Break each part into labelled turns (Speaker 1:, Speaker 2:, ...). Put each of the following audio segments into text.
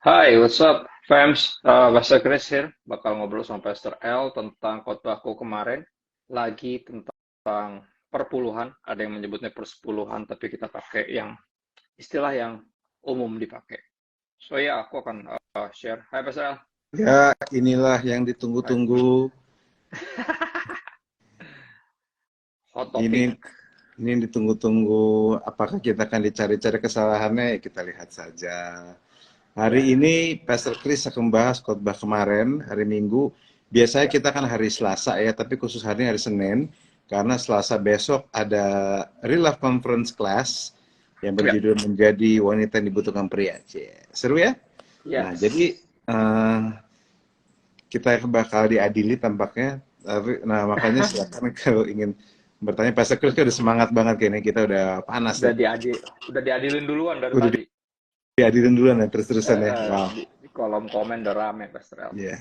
Speaker 1: Hai, what's up, fams? Pastor Chris here, bakal ngobrol sama Pastor L tentang khotbahku kemarin, lagi tentang perpuluhan. Ada yang menyebutnya persepuluhan, tapi kita pakai yang istilah yang umum dipakai. So ya, aku akan share. Hai Pastor L.
Speaker 2: Ya, inilah yang
Speaker 1: Hai.
Speaker 2: ditunggu-tunggu.
Speaker 1: Hot
Speaker 2: Ini
Speaker 1: topic.
Speaker 2: ini yang ditunggu-tunggu. Apakah kita akan dicari-cari kesalahannya? Ya, kita lihat saja. Hari
Speaker 1: Ya,
Speaker 2: ini Pastor Chris akan membahas khotbah kemarin, hari Minggu. Biasanya
Speaker 1: ya,
Speaker 2: kita kan hari Selasa ya, tapi khusus hari ini hari Senin. Karena Selasa besok ada Real Life Conference Class yang
Speaker 1: ya,
Speaker 2: berjudul Menjadi Wanita yang Dibutuhkan Pria. Cie. Seru ya? Nah,
Speaker 1: yes.
Speaker 2: jadi kita bakal diadili tampaknya. Nah, makanya silakan kalau ingin bertanya. Pastor Chris kan udah semangat banget kayaknya, kita udah panas
Speaker 1: Udah
Speaker 2: nih.
Speaker 1: udah diadilin duluan dari
Speaker 2: Udah
Speaker 1: tadi.
Speaker 2: diadilin duluan ya, terus-terusan ya. Wow.
Speaker 1: Di kolom komen udah rame Pastor L.
Speaker 2: Ya,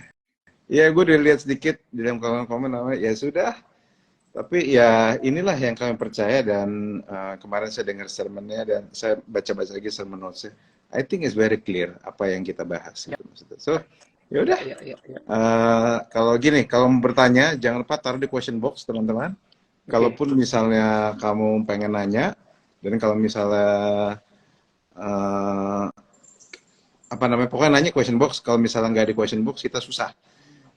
Speaker 2: ya gue udah lihat sedikit di dalam komen-komen namanya. Ya sudah, tapi ya inilah yang kami percaya dan kemarin saya dengar sermonnya dan saya baca-baca lagi sermon notes-nya. I think it's very clear apa yang kita bahas
Speaker 1: Ya,
Speaker 2: gitu maksudnya. So, ya
Speaker 1: ya,
Speaker 2: udah.
Speaker 1: ya, ya, ya.
Speaker 2: Kalau gini, kalau mau bertanya, jangan lupa taruh di question box, teman-teman.
Speaker 1: Oke.
Speaker 2: Kalaupun misalnya kamu pengen nanya, dan kalau misalnya eh, apa namanya, pokoknya nanya question box. Kalau misalnya nggak di question box, kita susah.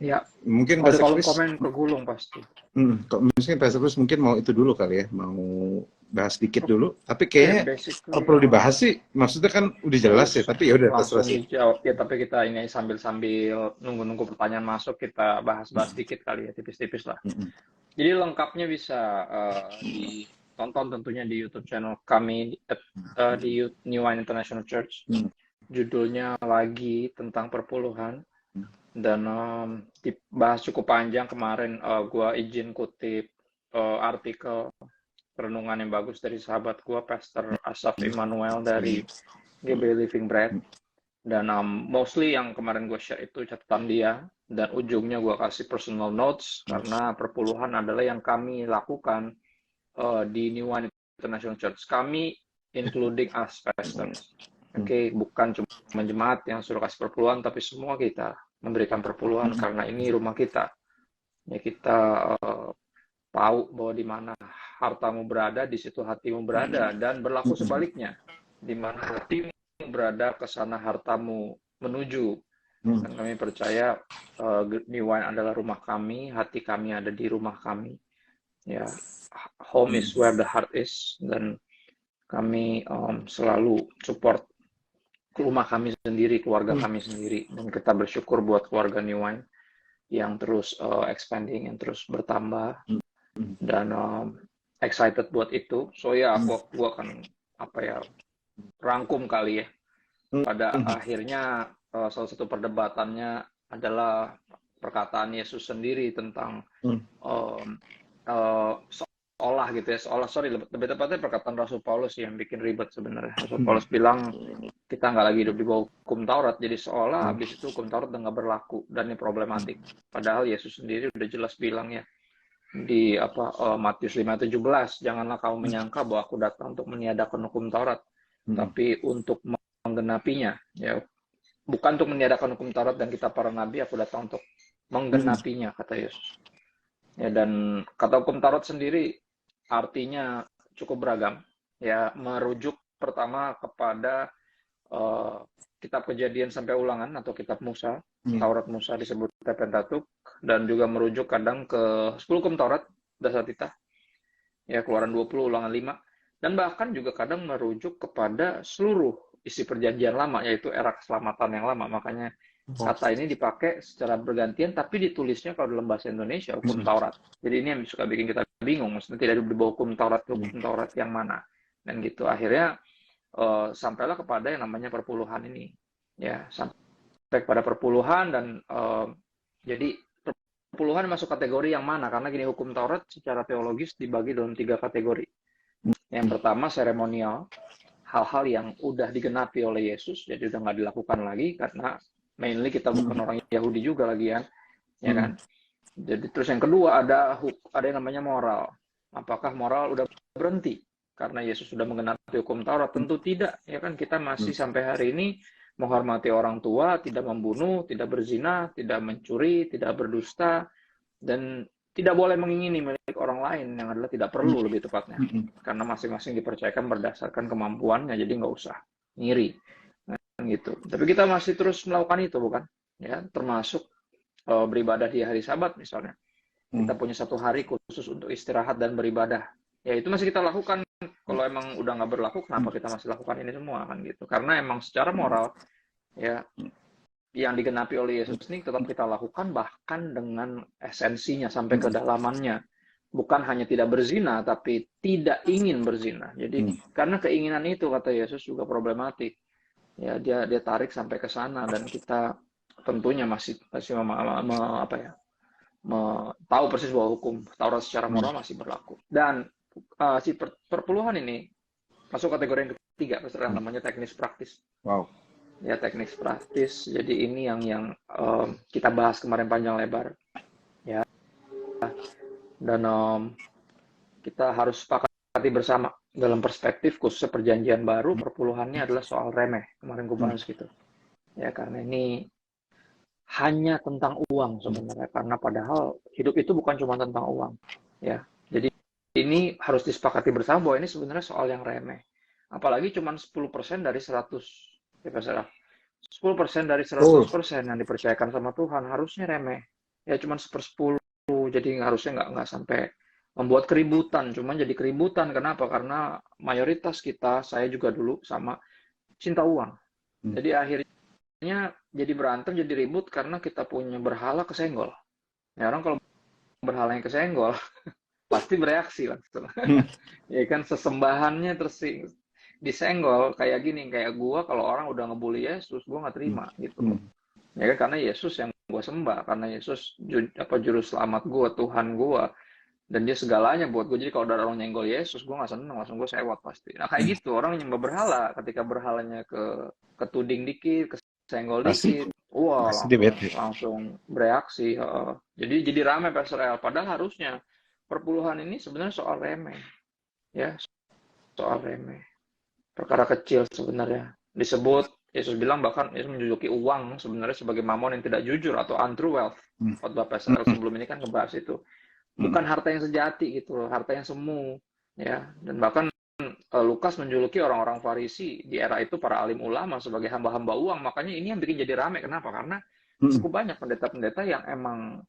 Speaker 1: Ya,
Speaker 2: Mungkin
Speaker 1: kalau di
Speaker 2: Pastor
Speaker 1: kolom
Speaker 2: Chris,
Speaker 1: komen kegulung pasti.
Speaker 2: mungkin Pastor Chris mungkin mau itu dulu kali ya, mau bahas dikit dulu. Tapi
Speaker 1: Oke,
Speaker 2: kayaknya kalau
Speaker 1: basically
Speaker 2: perlu dibahas sih, maksudnya kan udah
Speaker 1: nggak
Speaker 2: jelas ya.
Speaker 1: usah
Speaker 2: Tapi ya udah
Speaker 1: langsung
Speaker 2: terserah sih.
Speaker 1: dijawab ya, tapi kita ini sambil-sambil nunggu-nunggu pertanyaan masuk, kita bahas-bahas dikit kali ya, tipis-tipis lah.
Speaker 2: Mm-mm.
Speaker 1: Jadi lengkapnya bisa ditonton tentunya di YouTube channel kami di New Wine International Church.
Speaker 2: Mm-mm.
Speaker 1: Judulnya lagi tentang perpuluhan dan dibahas cukup panjang kemarin. Gua izin kutip artikel renungan yang bagus dari sahabat gua, Pastor Asaf Immanuel dari GB Living Bread. Dan mostly yang kemarin gue share itu catatan dia, dan ujungnya gue kasih personal notes, karena perpuluhan adalah yang kami lakukan di New One International Church. Kami including us pastors. Oke, bukan cuma jemaat yang suruh kasih perpuluhan, tapi semua kita memberikan perpuluhan karena ini rumah kita. Ya, kita tahu bahwa di mana hartamu berada, di situ hatimu berada, dan berlaku sebaliknya. Di mana hatimu berada, ke sana hartamu menuju. Dan kami percaya New Wine adalah rumah kami, hati kami ada di rumah kami. Ya, home is where the heart is, dan kami selalu support ke rumah kami sendiri, keluarga kami sendiri, dan kita bersyukur buat keluarga New Wine yang terus expanding, yang terus bertambah, dan excited buat itu. So ya, aku akan apa ya, rangkum kali ya. Pada akhirnya salah satu perdebatannya adalah perkataan Yesus sendiri tentang um, seolah gitu ya, seolah, sorry, lebih tepatnya perkataan Rasul Paulus yang bikin ribet sebenarnya. Rasul Paulus bilang kita nggak lagi hidup di bawah hukum Taurat, jadi seolah habis itu hukum Taurat udah nggak berlaku dan ini problematik. Padahal Yesus sendiri udah jelas bilang ya di Matius 5:17, janganlah kamu menyangka bahwa aku datang untuk meniadakan hukum Taurat, tapi untuk menggenapinya. Ya, bukan untuk meniadakan hukum Taurat dan kita para nabi, aku datang untuk menggenapinya, kata Yesus. Ya, dan kata hukum Taurat sendiri artinya cukup beragam. Ya, merujuk pertama kepada uh, kitab Kejadian sampai Ulangan atau kitab Musa, Taurat Musa disebut Pentateuch, dan juga merujuk kadang ke 10 hukum Taurat, dasar titah, ya Keluaran 20, Ulangan 5, dan bahkan juga kadang merujuk kepada seluruh isi perjanjian lama, yaitu era keselamatan yang lama. Makanya kata ini dipakai secara bergantian, tapi ditulisnya kalau dalam bahasa Indonesia hukum Taurat. Jadi ini yang suka bikin kita bingung, maksudnya tidak di bawah hukum Taurat yang mana, dan gitu. Akhirnya sampailah kepada yang namanya perpuluhan ini, ya, sampai pada perpuluhan. Dan jadi perpuluhan masuk kategori yang mana, karena gini, hukum Taurat secara teologis dibagi dalam 3 kategori. Yang pertama seremonial, hal-hal yang udah digenapi oleh Yesus, jadi udah nggak dilakukan lagi, karena mainly kita bukan orang Yahudi juga lagi kan, ya kan. Jadi terus yang kedua ada yang namanya moral. Apakah moral udah berhenti karena Yesus sudah menggenapi hukum Taurat? Tentu tidak, ya kan, kita masih sampai hari ini menghormati orang tua, tidak membunuh, tidak berzina, tidak mencuri, tidak berdusta, dan tidak boleh mengingini milik orang lain, yang adalah tidak perlu lebih tepatnya. Karena masing-masing dipercayakan berdasarkan kemampuannya, jadi nggak usah ngiri. Nah, gitu. Tapi kita masih terus melakukan itu, bukan? Ya, termasuk beribadah di hari Sabat misalnya. Kita punya satu hari khusus untuk istirahat dan beribadah. Ya itu masih kita lakukan. Kalau emang udah nggak berlaku, kenapa kita masih lakukan ini semua kan gitu? Karena emang secara moral ya yang digenapi oleh Yesus ini tetap kita lakukan, bahkan dengan esensinya sampai kedalamannya. Bukan hanya tidak berzina, tapi tidak ingin berzina. Jadi karena keinginan itu, kata Yesus, juga problematik. Ya dia tarik sampai ke sana, dan kita tentunya masih tahu persis bahwa hukum Taurat secara moral masih berlaku. Dan si perpuluhan ini masuk kategori yang ketiga, namanya teknis praktis.
Speaker 2: Wow.
Speaker 1: Ya, teknis praktis. Jadi ini yang kita bahas kemarin panjang lebar. Ya. Dan kita harus sepakati bersama dalam perspektif khususnya perjanjian baru, perpuluhannya adalah soal remeh. Kemarin gue bahas gitu. Ya, karena ini hanya tentang uang sebenarnya, karena padahal hidup itu bukan cuma tentang uang. Ya. Jadi ini harus disepakati bersama bahwa ini sebenarnya soal yang remeh. Apalagi cuma 10% dari 100. Ya, 10% dari 100% yang dipercayakan sama Tuhan harusnya remeh. Ya cuma 1/10. Jadi harusnya nggak sampai membuat keributan. Cuma jadi keributan. Kenapa? Karena mayoritas kita, saya juga dulu sama, cinta uang. Jadi akhirnya jadi berantem, jadi ribut karena kita punya berhala kesenggol. Ya, orang kalau berhalanya kesenggol pasti bereaksi langsung. Ya kan, sesembahannya disenggol kayak gini, kayak gua kalau orang udah ngebully Yesus, gua nggak terima gitu. Ya kan, karena Yesus yang gua sembah, karena Yesus juru selamat gua, Tuhan gua, dan dia segalanya buat gua. Jadi kalau ada orang nyenggol Yesus, gua nggak seneng, langsung gua sewot pasti. Nah kayak gitu orang nyembah berhala, ketika berhalanya ketuding dikit, kesenggol dikit, wah langsung bereaksi. Jadi ramai Pastor. Padahal harusnya perpuluhan ini sebenarnya soal remeh, ya, soal remeh. Perkara kecil sebenarnya. Disebut, Yesus bilang bahkan Yesus menjuluki uang sebenarnya sebagai mamon yang tidak jujur atau untrue wealth. Khotbah PSL sebelum ini kan ngebahas itu. Bukan harta yang sejati gitu loh, harta yang semu. Ya. Dan bahkan Lukas menjuluki orang-orang Farisi di era itu, para alim ulama, sebagai hamba-hamba uang. Makanya ini yang bikin jadi rame. Kenapa? Karena cukup banyak pendeta-pendeta yang emang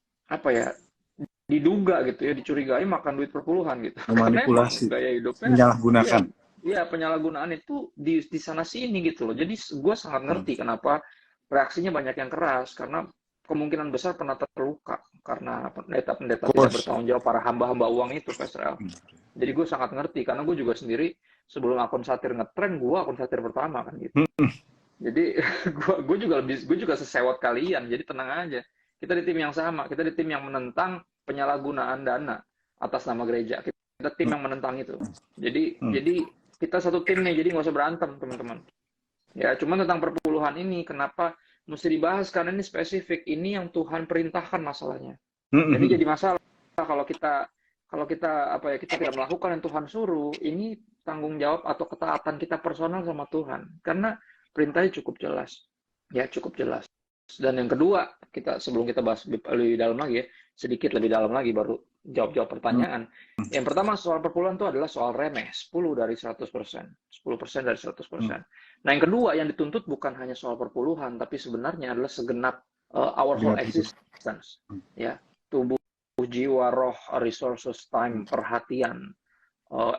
Speaker 1: diduga gitu ya, dicurigai makan duit perpuluhan gitu.
Speaker 2: Memanipulasi,
Speaker 1: gaya hidupnya
Speaker 2: menyalahgunakan.
Speaker 1: Iya, penyalahgunaan itu di sana sini gitu loh. Jadi gue sangat ngerti kenapa reaksinya banyak yang keras, karena kemungkinan besar pernah terluka karena pendeta-pendeta tidak bertanggung jawab, para hamba-hamba uang itu, Pastor. Jadi gue sangat ngerti, karena gue juga sendiri sebelum akun satir ngetren, gue akun satir pertama kan gitu. Jadi gue juga sesewot kalian. Jadi tenang aja. Kita di tim yang sama, kita di tim yang menentang penyalahgunaan dana atas nama gereja. Kita tim yang menentang itu. Jadi kita satu tim nih, jadi nggak usah berantem teman-teman. Ya, cuma tentang perpuluhan ini, kenapa mesti dibahas? Karena ini spesifik, ini yang Tuhan perintahkan masalahnya. Jadi masalah kalau kita kita tidak melakukan yang Tuhan suruh. Ini tanggung jawab atau ketaatan kita personal sama Tuhan. Karena perintahnya cukup jelas. Ya, cukup jelas. Dan yang kedua, sebelum kita bahas lebih dalam lagi ya, sedikit lebih dalam lagi baru jawab pertanyaan. Yang pertama, soal perpuluhan itu adalah soal remeh, 10 dari 100%. 10% dari 100%. Nah, yang kedua yang dituntut bukan hanya soal perpuluhan, tapi sebenarnya adalah segenap our whole existence. Ya, tubuh, jiwa, roh, resources, time, perhatian,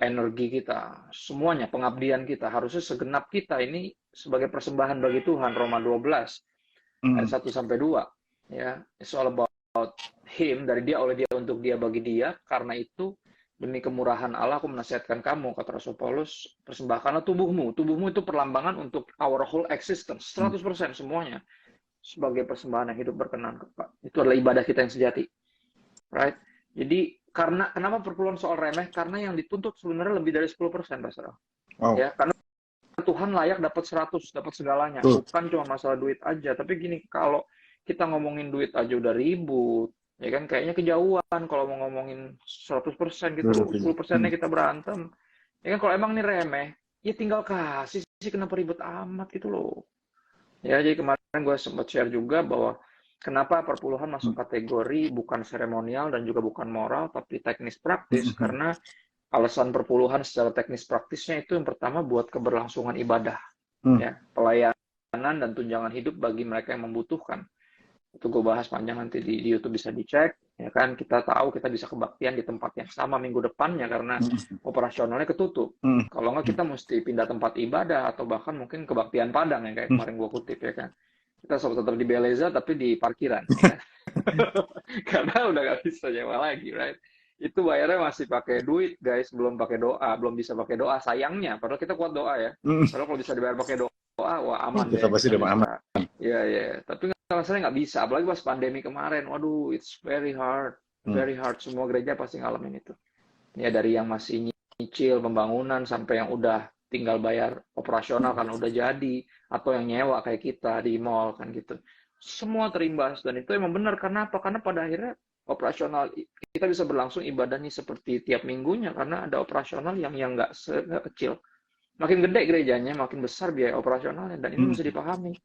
Speaker 1: energi kita, semuanya, pengabdian kita, harusnya segenap kita ini sebagai persembahan bagi Tuhan. Roma 12 ayat 1-2. Ya, it's all about him, dari dia, oleh dia, untuk dia, bagi dia. Karena itu demi kemurahan Allah aku menasihatkan kamu, kata Rasul Paulus, persembahkanlah tubuhmu. Tubuhmu itu perlambangan untuk our whole existence, 100% semuanya, sebagai persembahan yang hidup berkenan. Itu adalah ibadah kita yang sejati, right? Jadi kenapa perpuluhan soal remeh? Karena yang dituntut sebenarnya lebih dari 10%, Pastor. Ya, karena Tuhan layak dapat 100, dapat segalanya. Bukan cuma masalah duit aja. Tapi gini, kalau kita ngomongin duit aja udah ribut, ya kan, kayaknya kejauhan kalau mau ngomongin 100% gitu, 10%-nya kita berantem. Ya kan, kalau emang ini remeh, ya tinggal kasih sih, kenapa ribet amat gitu loh. Ya, jadi kemarin gue sempat share juga bahwa kenapa perpuluhan masuk kategori bukan seremonial dan juga bukan moral, tapi teknis praktis. Karena alasan perpuluhan secara teknis praktisnya itu yang pertama buat keberlangsungan ibadah, ya, pelayanan dan tunjangan hidup bagi mereka yang membutuhkan. Itu gue bahas panjang nanti di YouTube, bisa dicek. Ya kan, kita tahu kita bisa kebaktian di tempat yang sama minggu depannya karena operasionalnya ketutup. Kalau nggak kita mesti pindah tempat ibadah atau bahkan mungkin kebaktian Padang yang kayak kemarin gue kutip ya kan. Kita tetap di Beleza tapi di parkiran. Ya. Karena udah nggak bisa nyewa lagi, right? Itu bayarnya masih pakai duit, guys, belum pakai doa, belum bisa pakai doa. Sayangnya, padahal kita kuat doa ya. Padahal kalau bisa dibayar pakai doa, wah aman
Speaker 2: kita
Speaker 1: deh.
Speaker 2: pasti
Speaker 1: Kita
Speaker 2: udah aman.
Speaker 1: bisa. Iya, iya. Tapi masalahnya nggak bisa, apalagi pas pandemi kemarin. Waduh, it's very hard. Very hard. Semua gereja pasti ngalamin itu. Ya, dari yang masih nyicil pembangunan sampai yang udah tinggal bayar operasional kan udah jadi, atau yang nyewa kayak kita di mall kan gitu. Semua terimbas, dan itu emang benar. Karena apa? Karena pada akhirnya operasional kita bisa berlangsung ibadah nih seperti tiap minggunya karena ada operasional yang nggak kecil. Makin gede gerejanya, makin besar biaya operasionalnya, dan ini mesti dipahami.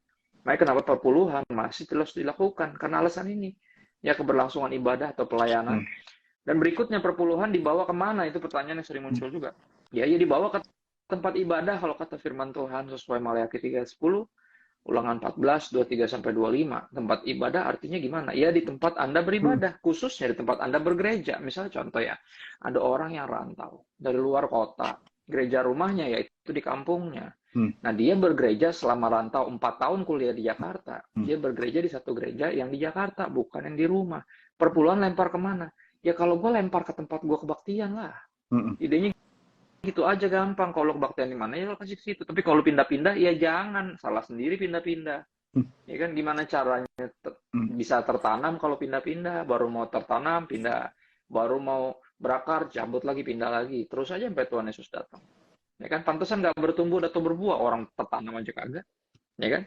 Speaker 1: Makanya kenapa perpuluhan masih terus dilakukan karena alasan ini, ya, keberlangsungan ibadah atau pelayanan. Dan berikutnya, perpuluhan dibawa kemana? Itu pertanyaan yang sering muncul juga. Ya, dibawa ke tempat ibadah kalau kata firman Tuhan sesuai Maleakhi 3:10, Ulangan 14, 23-25. Tempat ibadah artinya gimana? Ya, di tempat Anda beribadah, khususnya di tempat Anda bergereja. Misalnya contoh ya, ada orang yang rantau dari luar kota, gereja rumahnya yaitu di kampungnya. Nah, dia bergereja selama rantau 4 tahun kuliah di Jakarta. Dia bergereja di satu gereja yang di Jakarta, bukan yang di rumah. Perpuluhan lempar kemana? Ya kalau gue lempar ke tempat gue kebaktian lah. Idenya gitu aja, gampang. Kalau kebaktian di mana ya lo kasih ke situ. Tapi kalau pindah-pindah ya jangan, salah sendiri pindah-pindah. Ya kan, gimana caranya bisa tertanam kalau pindah-pindah? Baru mau tertanam pindah, baru mau berakar cabut lagi, pindah lagi. Terus aja sampai Tuhan Yesus datang. Ya kan, pantesan nggak bertumbuh atau berbuah, orang tertanam aja kagak. Ya kan?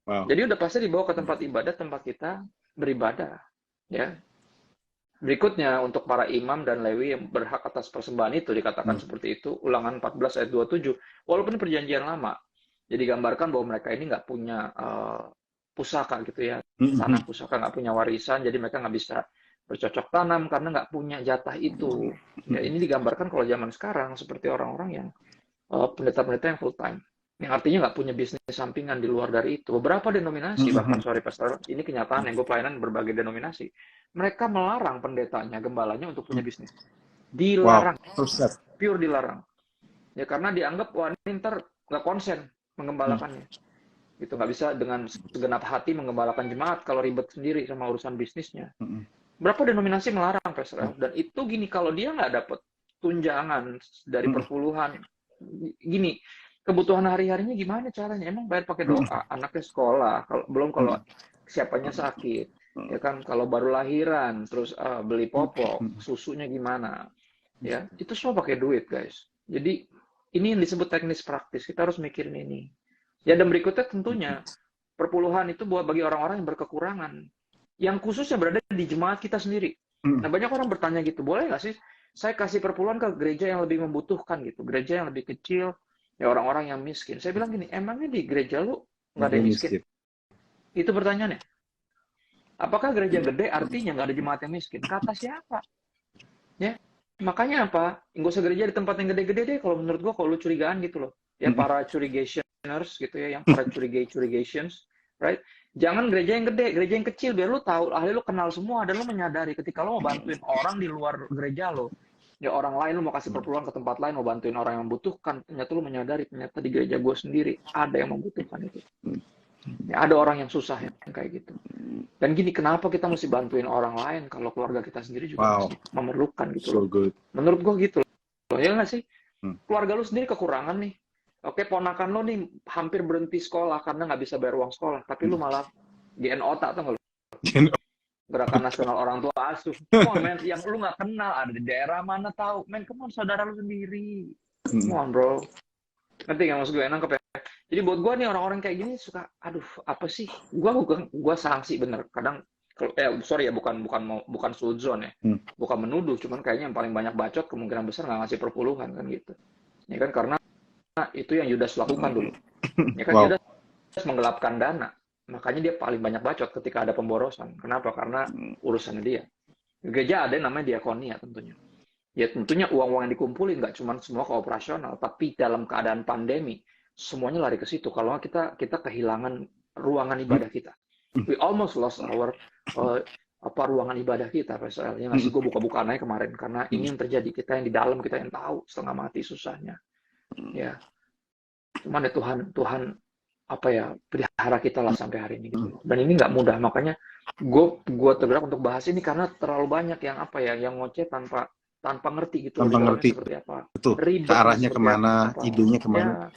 Speaker 2: Wow.
Speaker 1: Jadi udah pasti dibawa ke tempat ibadah, tempat kita beribadah. Ya. Berikutnya, untuk para imam dan lewi yang berhak atas persembahan itu dikatakan seperti itu, Ulangan 14 ayat 27. Walaupun perjanjian lama, jadi gambarkan bahwa mereka ini nggak punya pusaka gitu ya, tanah pusaka, nggak punya warisan, jadi mereka nggak bisa bercocok tanam karena nggak punya jatah itu. Ya, ini digambarkan kalau zaman sekarang seperti orang-orang yang pendeta-pendeta yang full time, yang artinya nggak punya bisnis sampingan di luar dari itu. Beberapa denominasi, bahkan sorry pastor, ini kenyataan yang gue pelayanan berbagai denominasi, mereka melarang pendetanya, gembalanya untuk punya bisnis. Dilarang. Wow. Pure dilarang. Ya karena dianggap, wah ini ntar nggak konsen menggembalakannya. Gitu, nggak bisa dengan segenap hati menggembalakan jemaat kalau ribet sendiri sama urusan bisnisnya. Berapa denominasi melarang, pastor. Dan itu gini, kalau dia nggak dapat tunjangan dari perpuluhan, gini, kebutuhan hari-harinya gimana caranya? Emang bayar pakai doa, anaknya sekolah, kalau siapanya sakit, ya kan, kalau baru lahiran, terus beli popok, susunya gimana, ya, itu semua pakai duit, guys. Jadi ini yang disebut teknis praktis, kita harus mikirin ini. Ya, dan berikutnya tentunya perpuluhan itu buat bagi orang-orang yang berkekurangan, yang khususnya berada di jemaat kita sendiri. Nah, banyak orang bertanya gitu, boleh nggak sih saya kasih perpuluhan ke gereja yang lebih membutuhkan gitu, gereja yang lebih kecil, ya orang-orang yang miskin. Saya bilang gini, emangnya di gereja lu nggak ada yang miskin? Itu pertanyaannya. Apakah gereja gede artinya nggak ada jemaat yang miskin? Kata siapa? Ya, makanya apa? Nggak usah gereja di tempat yang gede-gede deh. Kalau menurut gua, kalau lu curigaan gitu loh, ya para curigationers gitu ya, yang para curigations, right? Jangan gereja yang gede, gereja yang kecil, biar lu tahu, ahli lu kenal semua, dan lu menyadari ketika lu mau bantuin orang di luar gereja lo, ya orang lain, lu mau kasih perpuluhan ke tempat lain, mau bantuin orang yang membutuhkan, ternyata lu menyadari, ternyata di gereja gue sendiri ada yang membutuhkan itu. Ya, ada orang yang susah yang kayak gitu. Dan gini, kenapa kita mesti bantuin orang lain kalau keluarga kita sendiri juga masih memerlukan gitu loh. Menurut gue gitu loh, ya nggak sih? Keluarga lu sendiri kekurangan nih. Oke, ponakan lo nih hampir berhenti sekolah karena nggak bisa bayar uang sekolah, tapi lu malah GNO otak tuh nggak lu? Gerakan Nasional Orang Tua Asuh. Come on, man, yang lu nggak kenal ada di daerah mana tahu, man, come on, saudara lu sendiri. Come on, bro. Ngerti nggak maksud gue? Nangkep ya? Jadi buat gue nih orang-orang kayak gini suka, aduh, apa sih? Gue sanksi bener. Kadang, sorry ya, bukan sudzon ya, bukan menuduh, cuman kayaknya yang paling banyak bacot kemungkinan besar nggak ngasih perpuluhan kan gitu. Ya kan, karena itu yang Yudas lakukan dulu. Ya kan, Yudas menggelapkan dana. Makanya dia paling banyak bacot ketika ada pemborosan. Kenapa? Karena urusannya dia. Gereja ada yang namanya diakonia tentunya. Ya tentunya uang-uang yang dikumpulin nggak cuma semua ke operasional, tapi dalam keadaan pandemi semuanya lari ke situ. Kalau nggak kita kehilangan ruangan ibadah kita. We almost lost our ruangan ibadah kita, PSL. Ya nggak sih, gue buka-bukaan aja kemarin karena ini yang terjadi. Kita yang di dalam, kita yang tahu setengah mati susahnya. Ya, cuman ya Tuhan apa ya, pelihara kita lah sampai hari ini gitu. Dan ini nggak mudah, makanya gue tergerak untuk bahas ini karena terlalu banyak yang apa ya, yang ngoceh tanpa ngerti gitu.
Speaker 2: Tanpa ngerti.
Speaker 1: Seperti apa.
Speaker 2: Betul.
Speaker 1: Ribet
Speaker 2: Arahnya kemana,
Speaker 1: apa.
Speaker 2: idenya kemana.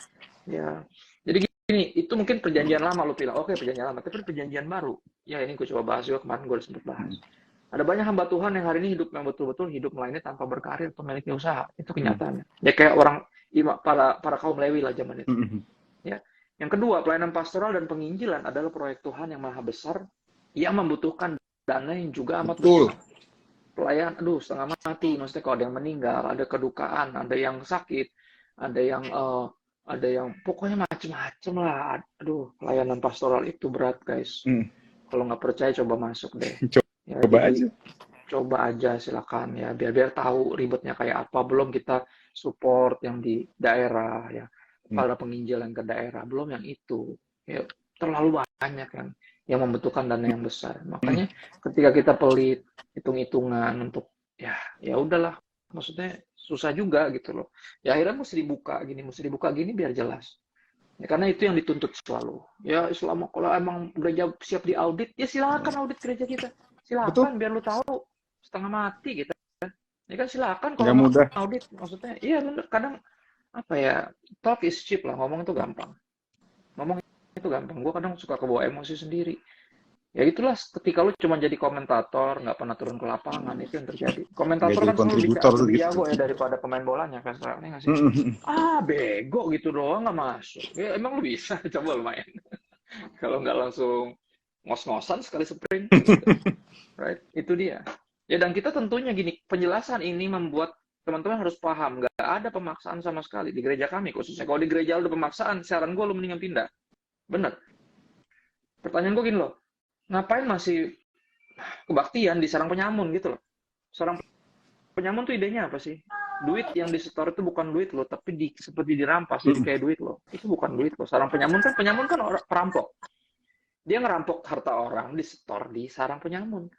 Speaker 1: Ya. Jadi gini, itu mungkin perjanjian lama lu bilang, oke perjanjian lama, tapi perjanjian baru. Ya ini gue coba bahas juga, kemarin gue udah sempat bahas. Ada banyak hamba Tuhan yang hari ini hidup yang betul-betul hidup melayani tanpa berkarir atau memiliki usaha. Itu kenyataannya. Ya kayak orang para kaum Lewi lah zaman itu. Ya. Yang kedua, pelayanan pastoral dan penginjilan adalah proyek Tuhan yang maha besar yang membutuhkan dana yang juga amat besar. Pelayan, setengah mati. Maksudnya kalau ada yang meninggal, ada kedukaan, ada yang sakit, ada yang pokoknya macem-macem lah. Pelayanan pastoral itu berat, guys. Kalau nggak percaya coba masuk deh. Coba aja silakan ya, biar tahu ribetnya kayak apa. Belum kita support yang di daerah ya. Pada penginjil yang ke daerah, belum yang itu. Ya, terlalu banyak yang membutuhkan dana yang besar. Makanya ketika kita pelit, hitung-hitungan untuk ya udahlah, maksudnya susah juga gitu loh. Ya akhirnya mesti dibuka gini biar jelas. Ya, karena itu yang dituntut selalu. Ya selama kalau emang gereja siap diaudit, ya silakan audit gereja kita. Silakan biar lu tahu setengah mati gitu. Ya kan silakan kalau mau audit, maksudnya iya bener, kadang apa ya, talk is cheap lah, ngomong itu gampang. Gue kadang suka kebawa emosi sendiri. Ya itulah, ketika lu cuma jadi komentator, nggak pernah turun ke lapangan, itu yang terjadi. Komentator kan selalu lebih jago ya daripada pemain bolanya, kan? Ini nggak sih? Bego gitu doang nggak masuk. Ya emang lu bisa, coba lu main. Kalau nggak langsung ngos-ngosan sekali sprint. Gitu. Right? Itu dia. Ya dan kita tentunya gini, penjelasan ini membuat teman-teman harus paham, nggak ada pemaksaan sama sekali di gereja kami khususnya. Kalau di gereja lu ada pemaksaan, saran gue lu mendingan pindah. Bener. Pertanyaan gue gini loh, ngapain masih kebaktian di sarang penyamun gitu loh? Sarang penyamun tuh idenya apa sih? Duit yang disetor itu bukan duit lo, tapi seperti dirampas, jadi kayak duit lo. Itu bukan duit lo. Sarang penyamun kan orang perampok. Dia ngerampok harta orang, disetor di sarang penyamun.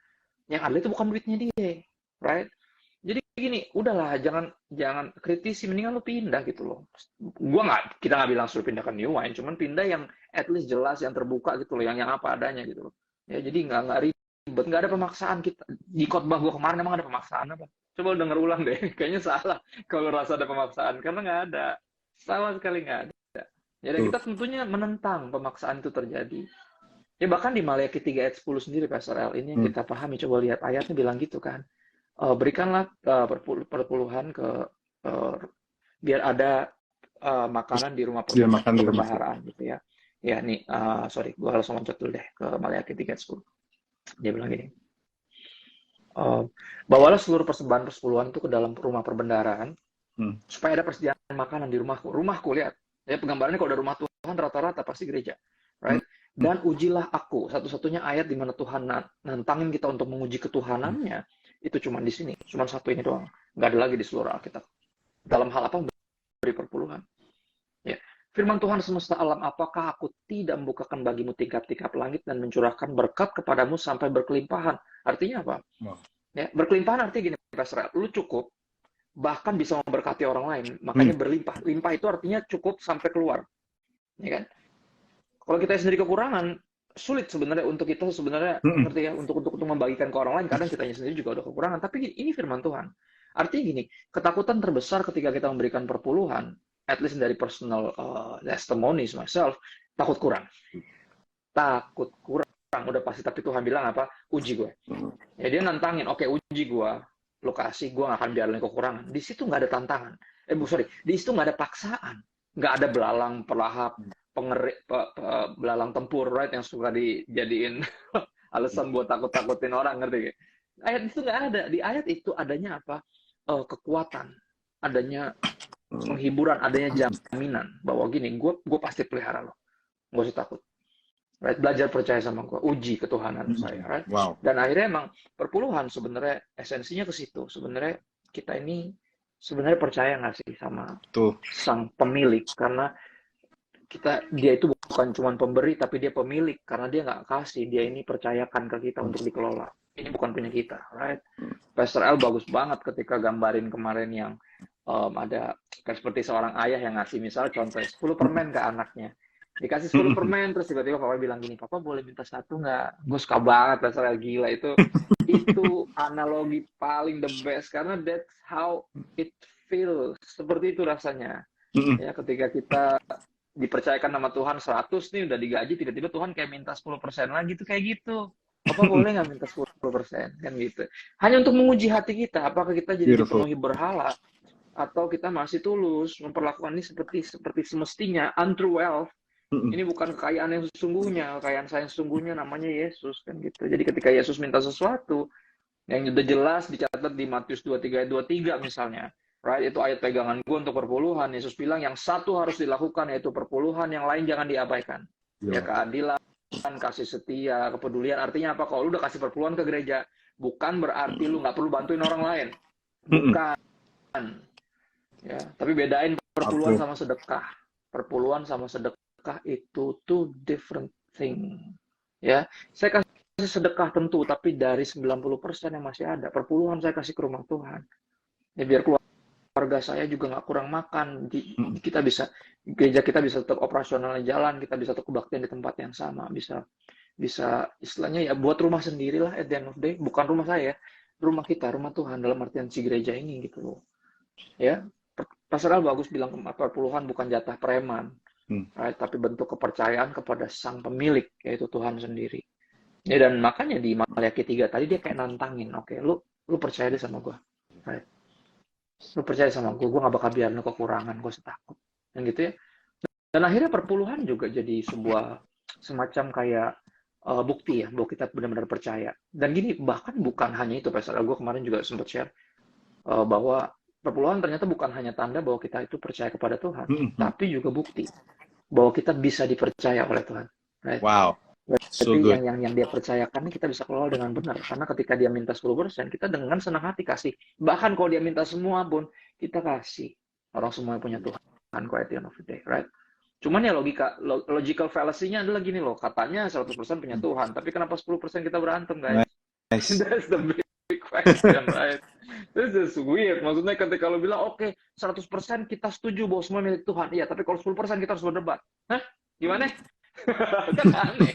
Speaker 1: Yang ada itu bukan duitnya dia, right? Jadi gini, udahlah, jangan kritisi, mendingan lu pindah gitu loh. Kita nggak bilang suruh pindah ke New Wine, cuman pindah yang at least jelas, yang terbuka gitu loh, yang apa adanya gitu loh. Ya jadi nggak ribet, nggak ada pemaksaan kita. Di khotbah gua kemarin emang ada pemaksaan apa? Coba denger ulang deh, kayaknya salah kalau rasa ada pemaksaan, karena nggak ada, sama sekali nggak ada. Jadi kita tentunya menentang pemaksaan itu terjadi. Ya bahkan di Maliaki 3 ayat 10 sendiri, Pastor L, ini yang kita pahami, coba lihat ayatnya bilang gitu kan. Berikanlah perpuluhan biar ada makanan di rumah perbendaharaan gitu ya. Ya nih, sorry, gue langsung loncat dulu deh ke Maliaki 3:10. Dia bilang gini, bawalah seluruh persembahan persepuluhan itu ke dalam rumah perbendaharaan supaya ada persediaan makanan di rumahku. Rumahku, lihat. Ya penggambarannya kalau ada rumah Tuhan rata-rata pasti gereja, right? Dan ujilah aku, satu-satunya ayat di mana Tuhan nantangin kita untuk menguji ketuhanannya. Itu cuma di sini, cuma satu ini doang. Nggak ada lagi di seluruh Alkitab. Dalam hal apa? Beri perpuluhan. Ya. Firman Tuhan semesta alam, apakah aku tidak membukakan bagimu tingkap-tingkap langit dan mencurahkan berkat kepadamu sampai berkelimpahan? Artinya apa? Ya, berkelimpahan artinya gini, Pastor, lu cukup, bahkan bisa memberkati orang lain. Makanya berlimpah. Limpah itu artinya cukup sampai keluar. Ya kan? Kalau kita sendiri kekurangan, sulit sebenarnya untuk kita ngerti ya, untuk membagikan ke orang lain. Kadang kitanya sendiri juga udah kekurangan, tapi ini firman Tuhan. Artinya gini, ketakutan terbesar ketika kita memberikan perpuluhan, at least dari personal testimonies myself, takut kurang. Udah pasti, tapi Tuhan bilang apa? Uji gue. Ya dia nantangin, oke, uji gue, lokasi gue gak akan biarin kekurangan. Di situ nggak ada tantangan. Di situ nggak ada paksaan, nggak ada belalang pelahap, belalang tempur, right, yang suka dijadiin alasan buat takut-takutin orang, ngerti gak? Ayat itu nggak ada. Di ayat itu adanya apa? Kekuatan, adanya penghiburan, adanya jaminan bahwa gini, gue pasti pelihara lo. Nggak usah takut. Right? Belajar percaya sama gue, uji ketuhanan saya. Right?
Speaker 2: Wow.
Speaker 1: Dan akhirnya emang perpuluhan sebenarnya esensinya ke situ. Sebenarnya kita ini sebenarnya percaya nggak sih sama
Speaker 2: Tuh.
Speaker 1: sang pemilik? Karena dia itu bukan cuma pemberi, tapi dia pemilik. Karena dia nggak kasih, dia ini percayakan ke kita untuk dikelola. Ini bukan punya kita, right? Pastor L bagus banget ketika gambarin kemarin yang ada seperti seorang ayah yang ngasih misal contoh 10 permen ke anaknya. Dikasih 10 permen, terus tiba-tiba papa bilang gini, papa boleh minta satu nggak? Gue suka banget, Pastor L, gila. Itu analogi paling the best, karena that's how it feels. Seperti itu rasanya. Ya, ketika kita dipercayakan nama Tuhan 100 nih, udah digaji, tiba-tiba Tuhan kayak minta 10% lagi, tuh kayak gitu. Apa boleh nggak minta 10%? Kan gitu. Hanya untuk menguji hati kita, apakah kita jadi dipenuhi berhala, atau kita masih tulus, memperlakukan ini seperti semestinya, untrue wealth. Ini bukan kekayaan yang sesungguhnya, kekayaan saya yang sesungguhnya namanya Yesus, kan gitu. Jadi ketika Yesus minta sesuatu, yang udah jelas dicatat di Matius 23 ayat 23 misalnya, right, itu ayat pegangan gue untuk perpuluhan. Yesus bilang yang satu harus dilakukan, yaitu perpuluhan, yang lain jangan diabaikan. Ya, keadilan, kasih setia, kepedulian. Artinya apa? Kalau lu udah kasih perpuluhan ke gereja, bukan berarti lu nggak perlu bantuin orang lain. Bukan. Ya, tapi bedain perpuluhan sama sedekah. Perpuluhan sama sedekah itu two different thing. Ya, saya kasih sedekah tentu, tapi dari 90% yang masih ada, perpuluhan saya kasih ke rumah Tuhan. Ya, biar keluarga saya juga nggak kurang makan. Kita bisa, gereja kita bisa tetap operasional jalan, kita bisa tetap kebaktian di tempat yang sama, bisa istilahnya ya buat rumah sendiri lah at the end of the day. Bukan rumah saya, rumah kita, rumah Tuhan dalam artian si gereja ini gitu loh. Ya, Pastor Al bagus bilang perpuluhan bukan jatah preman, right? Tapi bentuk kepercayaan kepada sang pemilik, yaitu Tuhan sendiri. Ya, dan makanya di Maliaki 3 tadi dia kayak nantangin, oke, lu percaya deh sama gue, right? Lu percaya sama gue gak bakal biarin lu kekurangan, gue setakut, yang gitu ya. Dan akhirnya perpuluhan juga jadi sebuah semacam kayak bukti ya, bahwa kita benar-benar percaya. Dan gini, bahkan bukan hanya itu, Pastor Al, gue kemarin juga sempat share bahwa perpuluhan ternyata bukan hanya tanda bahwa kita itu percaya kepada Tuhan, tapi juga bukti bahwa kita bisa dipercaya oleh Tuhan. Right?
Speaker 2: Wow.
Speaker 1: So good. Yang dia percayakan kita bisa kelola dengan benar. Karena ketika dia minta 10%, kita dengan senang hati kasih. Bahkan kalau dia minta semua pun, kita kasih. Orang semua punya Tuhan, at the end of the day, right? Cuman ya logical fallacy-nya adalah gini loh, katanya 100% punya Tuhan, tapi kenapa 10% kita berantem, guys? Nice. That's the big question, right? This is weird. Maksudnya ketika lo bilang, oke, 100% kita setuju bahwa semua milik Tuhan. Iya, tapi kalau 10% kita harus berdebat. Hah? Gimana? Kan aneh.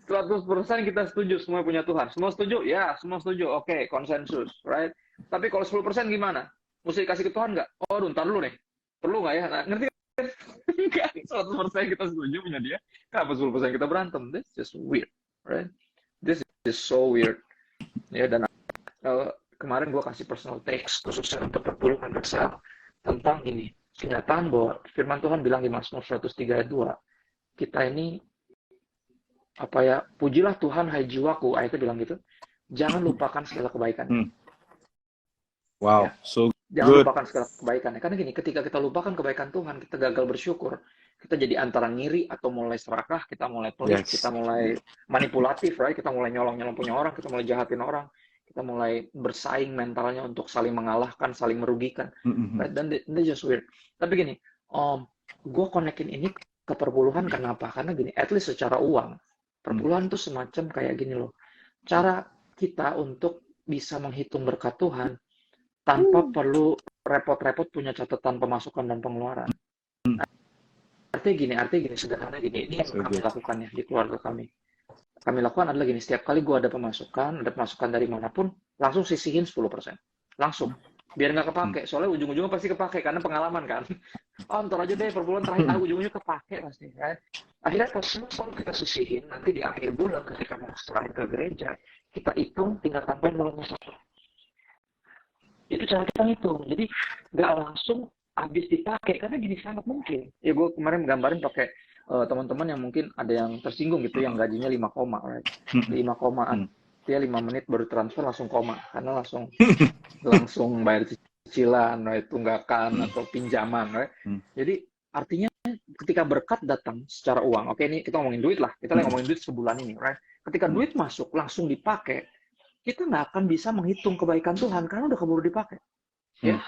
Speaker 1: 100% kita setuju semua punya Tuhan. Semua setuju? Ya, semua setuju. Oke, konsensus, right? Tapi kalau 10% gimana? Mesti dikasih ke Tuhan nggak? Oh, ntar dulu nih. Perlu nggak ya? Nah, ngerti kan? 100% kita setuju punya dia. Kenapa 10% kita berantem? This is just weird, right? This is so weird. Ya, dan kemarin gue kasih personal text khususnya untuk perpuluhan besar tentang ini, kenyataan bahwa firman Tuhan bilang di Mazmur 103 ayat 2, kita ini apa ya, pujilah Tuhan hai jiwaku, ayatnya bilang gitu, jangan lupakan segala kebaikan.
Speaker 2: Wow,
Speaker 1: ya.
Speaker 2: So
Speaker 1: jangan
Speaker 2: good.
Speaker 1: lupakan segala kebaikannya, karena gini, ketika kita lupakan kebaikan Tuhan, kita gagal bersyukur, kita jadi antara ngiri atau mulai serakah, kita mulai pelit, kita mulai manipulatif, right? Kita mulai nyolong-nyolong punya orang, kita mulai jahatin orang, kita mulai bersaing mentalnya untuk saling mengalahkan, saling merugikan, right? Dan itu just weird. Tapi gini, gue konekin ini ke perpuluhan kenapa? Karena gini, at least secara uang, perpuluhan tuh semacam kayak gini loh, cara kita untuk bisa menghitung berkat Tuhan tanpa perlu repot-repot punya catatan pemasukan dan pengeluaran. Artinya gini, sederhana gini, ini yang kami lakukan ya di keluarga kami. Kami lakukan adalah gini, setiap kali gue ada pemasukan dari manapun, langsung sisihin 10%. Langsung. Biar nggak kepake, soalnya ujung-ujungnya pasti kepake, karena pengalaman kan. Oh, ntar aja deh, per bulan terakhir, ujung-ujungnya kepake pasti. Kan? Akhirnya pas semua kita sisihin, nanti di akhir bulan ketika mau serahin ke gereja, kita hitung, tinggal tambahin nolnya 1. Itu cara kita ngitung. Jadi nggak langsung habis dipakai, karena gini sangat mungkin. Ya gue kemarin gambarin pakai teman-teman yang mungkin ada yang tersinggung gitu, yang gajinya 5 koma, right? 5 komaan. Dia 5 menit baru transfer langsung koma, karena langsung bayar cicilan, right? Tunggakan atau pinjaman, right? Jadi artinya ketika berkat datang secara uang, oke, ini kita ngomongin duit lah, kita lagi ngomongin duit sebulan ini, right? Ketika duit masuk langsung dipakai, kita nggak akan bisa menghitung kebaikan Tuhan karena udah keburu dipakai, ya.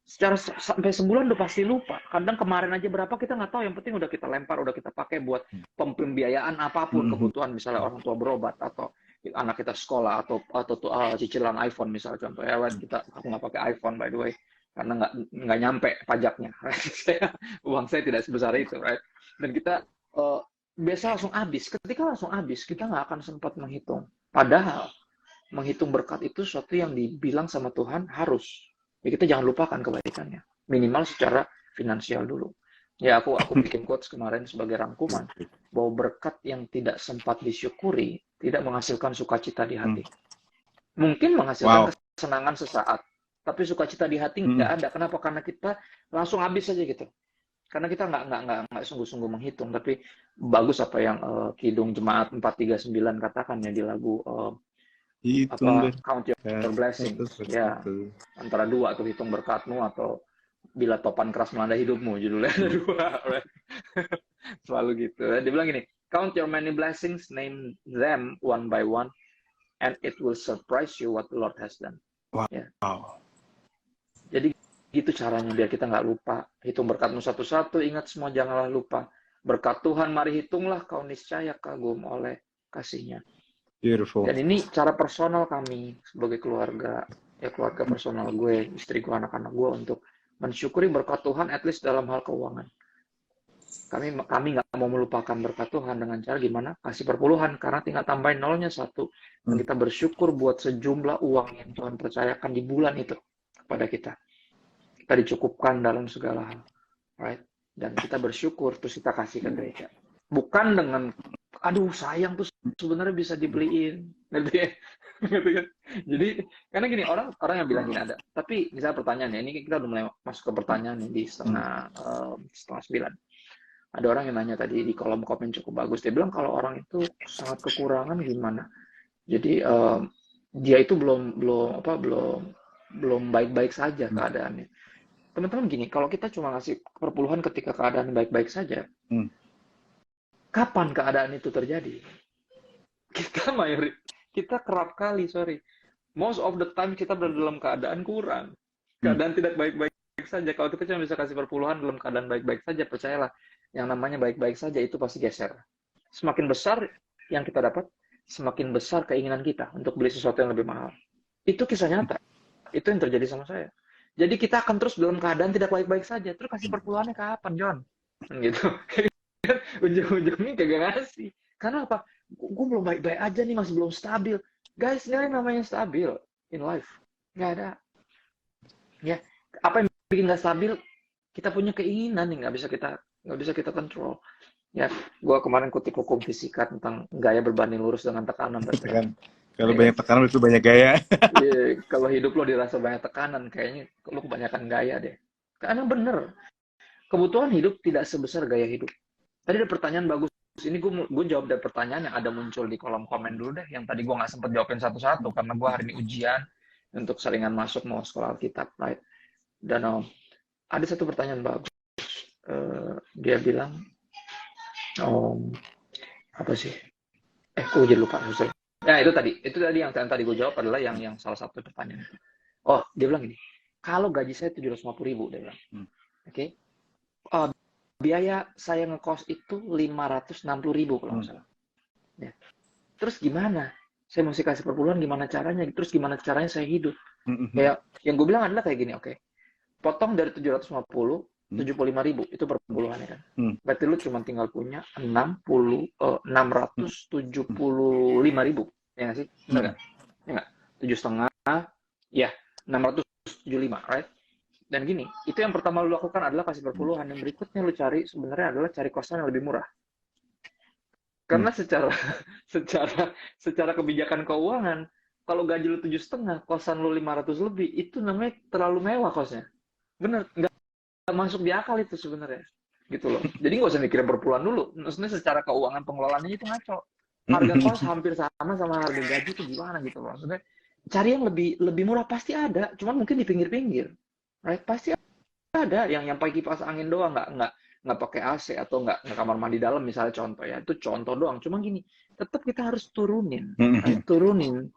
Speaker 1: Secara sampai sebulan udah pasti lupa. Kadang kemarin aja berapa kita nggak tahu, yang penting udah kita lempar, udah kita pakai buat pembiayaan apapun, kebutuhan misalnya orang tua berobat atau anak kita sekolah atau cicilan iPhone misalnya contoh ya, aku nggak pakai iPhone by the way karena nggak nyampe pajaknya. Uang saya tidak sebesar itu, right? Dan kita biasa langsung habis. Ketika langsung habis, kita nggak akan sempat menghitung. Padahal menghitung berkat itu sesuatu yang dibilang sama Tuhan harus. Ya kita jangan lupakan kebaikannya. Minimal secara finansial dulu. Ya aku bikin quotes kemarin sebagai rangkuman bahwa berkat yang tidak sempat disyukuri tidak menghasilkan sukacita di hati. Mungkin menghasilkan kesenangan sesaat, tapi sukacita di hati nggak ada. Kenapa? Karena kita langsung habis aja gitu. Karena kita nggak sungguh-sungguh menghitung. Tapi bagus apa yang Kidung Jemaat 439 katakan ya di lagu Count Your Blessings. Ya, antara dua tuh, hitung berkatmu atau bila topan keras melanda hidupmu, judulnya ada dua. Right? Selalu gitu. Dia bilang gini, count your many blessings, name them one by one, and it will surprise you what the Lord has done.
Speaker 2: Wow.
Speaker 1: Ya. Jadi gitu caranya biar kita nggak lupa. Hitung berkatmu satu-satu, ingat semua, janganlah lupa. Berkat Tuhan mari hitunglah, kau niscaya kagum oleh kasih-Nya.
Speaker 2: Beautiful.
Speaker 1: Dan ini cara personal kami sebagai keluarga, ya keluarga personal gue, istri gue, anak-anak gue, untuk mensyukuri berkat Tuhan at least dalam hal keuangan. Kami nggak mau melupakan berkat Tuhan dengan cara gimana? Kasih perpuluhan, karena tinggal tambahin nolnya satu. Dan kita bersyukur buat sejumlah uang yang Tuhan percayakan di bulan itu kepada kita. Kita dicukupkan dalam segala hal, right? Dan kita bersyukur, terus kita kasih ke gereja. Bukan dengan, aduh sayang tuh sebenarnya bisa dibeliin, gitu ya. Jadi karena gini, orang yang bilang gini ada. Tapi misalnya pertanyaannya, ini kita udah mulai masuk ke pertanyaan nih di setengah 9. Ada orang yang nanya tadi di kolom komen cukup bagus. Dia bilang kalau orang itu sangat kekurangan gimana? Jadi dia itu belum baik-baik saja keadaannya. Teman-teman gini, kalau kita cuma ngasih perpuluhan ketika keadaan baik-baik saja, kapan keadaan itu terjadi? Kita kerap kali, most of the time kita berada dalam keadaan kurang. Keadaan tidak baik-baik saja. Kalau kita cuma bisa kasih perpuluhan dalam keadaan baik-baik saja, percayalah, yang namanya baik-baik saja itu pasti geser. Semakin besar yang kita dapat, semakin besar keinginan kita untuk beli sesuatu yang lebih mahal. Itu kisah nyata. Itu yang terjadi sama saya. Jadi kita akan terus dalam keadaan tidak baik-baik saja. Terus kasih perpuluhannya kapan, John? Gitu. Ujung-ujungnya kagak ngasih. Karena apa? Gue belum baik-baik aja nih, masih belum stabil. Guys, ini namanya stabil in life. Nggak ada. Ya, apa yang bikin nggak stabil? Kita punya keinginan nih, nggak bisa kita kontrol. Ya, gue kemarin kutip hukum fisika tentang gaya berbanding lurus dengan tekanan.
Speaker 2: Kalau banyak tekanan itu banyak gaya.
Speaker 1: Iya, kalau hidup lo dirasa banyak tekanan, kayaknya lo kebanyakan gaya deh. Karena bener, kebutuhan hidup tidak sebesar gaya hidup. Tadi ada pertanyaan bagus. Ini gue jawab dari pertanyaan yang ada muncul di kolom komen dulu deh. Yang tadi gue nggak sempet jawabin satu-satu karena gue hari ini ujian untuk saringan masuk mau sekolah Alkitab, right? Dan ada satu pertanyaan bagus. Dia bilang, apa sih? Gue jadi lupa. Ya itu tadi yang tadi gue jawab adalah yang salah satu pertanyaan. Oh, dia bilang gini, kalau gaji saya 750.000, dia bilang, oke. Biaya saya ngekos itu 560.000 kalau nggak salah. Ya. Terus gimana? Saya mesti kasih perpuluhan, gimana caranya? Terus gimana caranya saya hidup? Kayak yang gue bilang adalah kayak gini, oke. Potong dari 750, 75.000 itu perpuluhannya kan. Berarti lu cuma tinggal punya 675.000, ya nggak sih? Benar nggak? Ya nggak? 7,5, ya 675, right? Dan gini, itu yang pertama lu lakukan adalah kasih perpuluhan. Yang berikutnya lu cari sebenarnya adalah cari kosan yang lebih murah. Karena secara kebijakan keuangan, kalau gaji lu 7,5, kosan lu 500 lebih, itu namanya terlalu mewah kosnya. Bener, nggak masuk di akal itu sebenarnya. Gitu loh. Jadi nggak usah mikirin perpuluhan dulu. Maksudnya secara keuangan pengelolaannya itu ngaco. Harga kos hampir sama harga gaji itu gimana gitu loh. Maksudnya cari yang lebih murah pasti ada, cuman mungkin di pinggir-pinggir. Right? Pasti ada yang pakai kipas angin doang, nggak nggak pakai AC atau nggak kamar mandi dalam misalnya contoh ya, itu contoh doang. Cuma gini, tetap kita harus turunin, right? Turunin.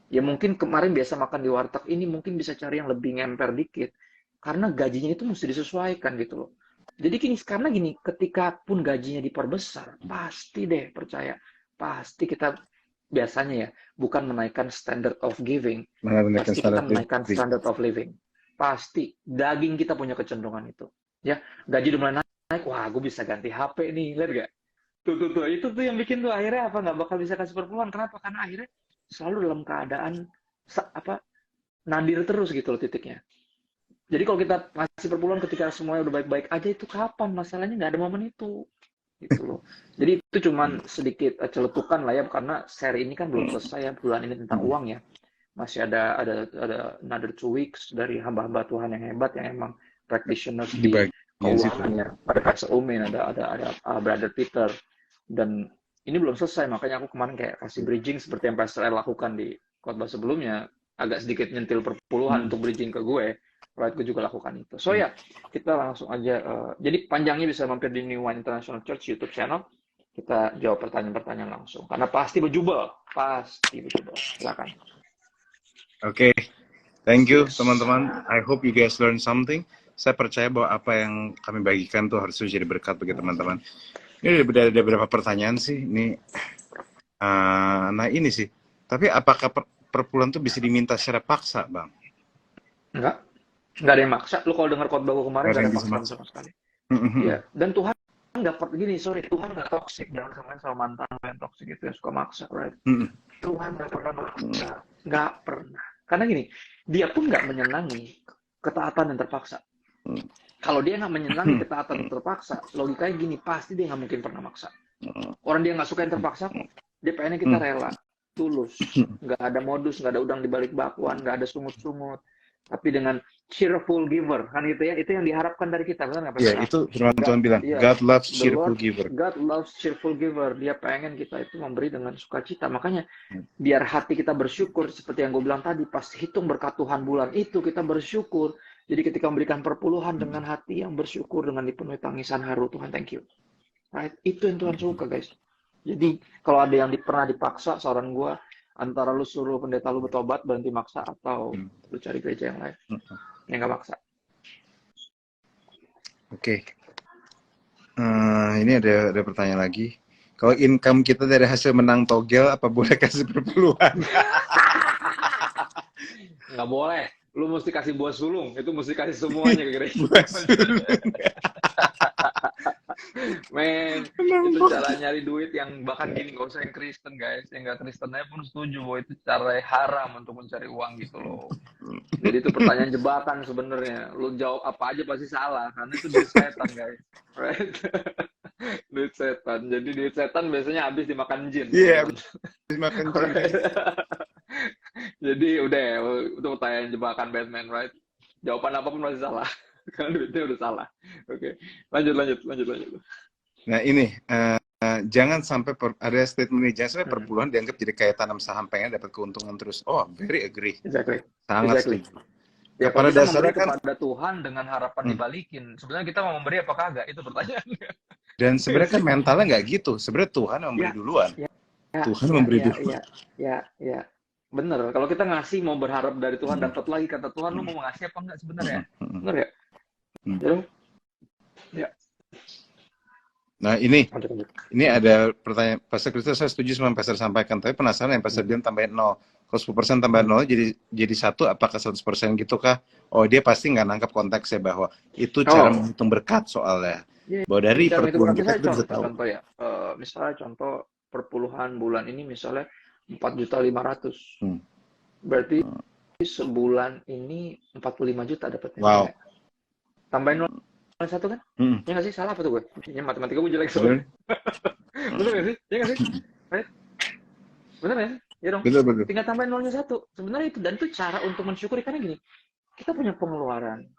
Speaker 1: Ya mungkin kemarin biasa makan di warteg, ini mungkin bisa cari yang lebih ngemper dikit. Karena gajinya itu mesti disesuaikan gitu loh. Jadi karena gini, ketika pun gajinya diperbesar, pasti deh percaya, pasti kita biasanya ya, bukan menaikkan standard of giving,
Speaker 2: Menaikkan
Speaker 1: pasti kita
Speaker 2: standar
Speaker 1: menaikkan
Speaker 2: living.
Speaker 1: standard of living. Pasti. Daging kita punya kecenderungan itu. Ya, gaji udah mulai naik, wah gue bisa ganti HP nih, lihat gak? Tuh, itu tuh yang bikin tuh akhirnya apa nggak bakal bisa kasih perpuluhan. Kenapa? Karena akhirnya selalu dalam keadaan apa nadir terus gitu loh titiknya. Jadi kalau kita ngasih perpuluhan ketika semuanya udah baik-baik aja, itu kapan? Masalahnya nggak ada momen itu. Gitu loh. Jadi itu cuman sedikit celetukan lah ya, karena seri ini kan belum selesai ya, bulan ini tentang uang ya. Masih ada another 2 weeks dari hamba-hamba Tuhan yang hebat yang emang practitioners di keuangannya. Ada Pastor Umin, ada Brother Peter, dan ini belum selesai, makanya aku kemarin kayak kasih bridging seperti yang Pastor R lakukan di khotbah sebelumnya, agak sedikit nyentil perpuluhan untuk bridging ke gue. Right, gue juga lakukan itu. So ya, kita langsung aja. Jadi panjangnya bisa mampir di New Wine International Church YouTube channel. Kita jawab pertanyaan-pertanyaan langsung. Karena pasti berjubel. Pasti berjubel. Silakan.
Speaker 2: Oke, thank you teman-teman. I hope you guys learn something. Saya percaya bahwa apa yang kami bagikan tuh harus jadi berkat bagi teman-teman. Ini ada beberapa pertanyaan sih. Ini, nah ini sih. Tapi apakah perpuluhan tuh bisa diminta secara paksa, Bang?
Speaker 1: Nggak ada yang maksa. Lu kalau dengar khotbah gue kemarin nggak ada paksaan sama sekali. Iya. Dan Tuhan nggak Tuhan nggak toksik. Jangan samain sama mantan yang toksik itu yang suka maksa, right? Tuhan nggak pernah maksa. Nggak pernah. Karena gini, dia pun nggak menyenangi ketaatan yang terpaksa. Kalau dia nggak menyenangi ketaatan yang terpaksa, logikanya gini, pasti dia nggak mungkin pernah maksa. Orang dia nggak suka yang terpaksa, dia pengennya kita rela, tulus, nggak ada modus, nggak ada udang di balik bakwan, nggak ada sungut-sungut, tapi dengan cheerful giver, kan gitu ya, itu yang diharapkan dari kita, benar nggak?
Speaker 2: Iya, itu firman Tuhan bilang, God loves cheerful giver.
Speaker 1: God loves cheerful giver. Dia pengen kita itu memberi dengan sukacita. Makanya biar hati kita bersyukur, seperti yang gue bilang tadi, pas hitung berkat Tuhan bulan itu kita bersyukur. Jadi ketika memberikan perpuluhan dengan hati yang bersyukur, dengan dipenuhi tangisan haru, Tuhan thank you. Right? Itu yang Tuhan suka, guys. Jadi kalau ada yang pernah dipaksa, saran gue, antara lu suruh pendeta lu bertobat, berhenti maksa, atau lu cari gereja yang lain yang nggak maksa.
Speaker 2: Oke. Ini ada pertanyaan lagi. Kalau income kita dari hasil menang togel, apa boleh kasih perpuluhan?
Speaker 1: Nggak boleh. Lu mesti kasih buah sulung. Itu mesti kasih semuanya ke gereja. Men, itu cara nyari duit yang bahkan gini, nggak usah yang Kristen guys, yang nggak Kristen aja pun setuju bahwa itu cara haram untuk mencari uang gitu loh. Jadi itu pertanyaan jebakan sebenarnya. Lu jawab apa aja pasti salah, karena itu duit setan guys, right? Duit setan. Jadi duit setan biasanya habis dimakan jin.
Speaker 2: Iya, dimakan jin.
Speaker 1: Jadi udah, itu pertanyaan jebakan Batman, right? Jawaban apapun pasti salah. Karena duitnya udah salah. Oke, lanjut.
Speaker 2: Nah ini, jangan sampai ada statement ini, jangan sampai perpuluhan dianggap jadi kayak tanam saham, pengen dapat keuntungan terus. Oh, very agree.
Speaker 1: Exactly.
Speaker 2: Sangat setuju.
Speaker 1: Ya, pada dasarnya kan kepada Tuhan dengan harapan dibalikin. Sebenarnya kita mau memberi apa kagak? Itu pertanyaannya.
Speaker 2: Dan sebenarnya kan mentalnya nggak gitu. Sebenarnya Tuhan memberi duluan. Tuhan memberi duluan.
Speaker 1: Ya. Bener. Kalau kita ngasih mau berharap dari Tuhan dapat lagi, kata Tuhan, lu mau ngasih apa enggak sebenarnya? Bener ya? Ya.
Speaker 2: Nah ini ada pertanyaan, Pastor Kristus, saya setuju sama yang Pastor sampaikan, tapi penasaran yang Pastor bilang tambahin 0. Kalau 10% tambah 0 jadi 1, apakah 100% gitu kah? Oh, dia pasti nggak nangkap konteksnya bahwa itu cara menghitung berkat soalnya. Bahwa dari perpuluhan kita itu bisa tahu.
Speaker 1: Contoh ya, misalnya contoh perpuluhan bulan ini misalnya 4.500.000. Berarti sebulan ini 45 juta dapatnya.
Speaker 2: Wow.
Speaker 1: Tambahin 1 kan? Ya nggak sih? Salah apa tuh gue? Ya matematika gue jelek sebenarnya. Bener nggak sih? Ya nggak sih? Right? Bener ya? Ya dong.
Speaker 2: Betul.
Speaker 1: Tinggal tambahin 0-nya 1. Sebenarnya itu, dan itu cara untuk mensyukuri, karena gini, kita punya pengeluaran.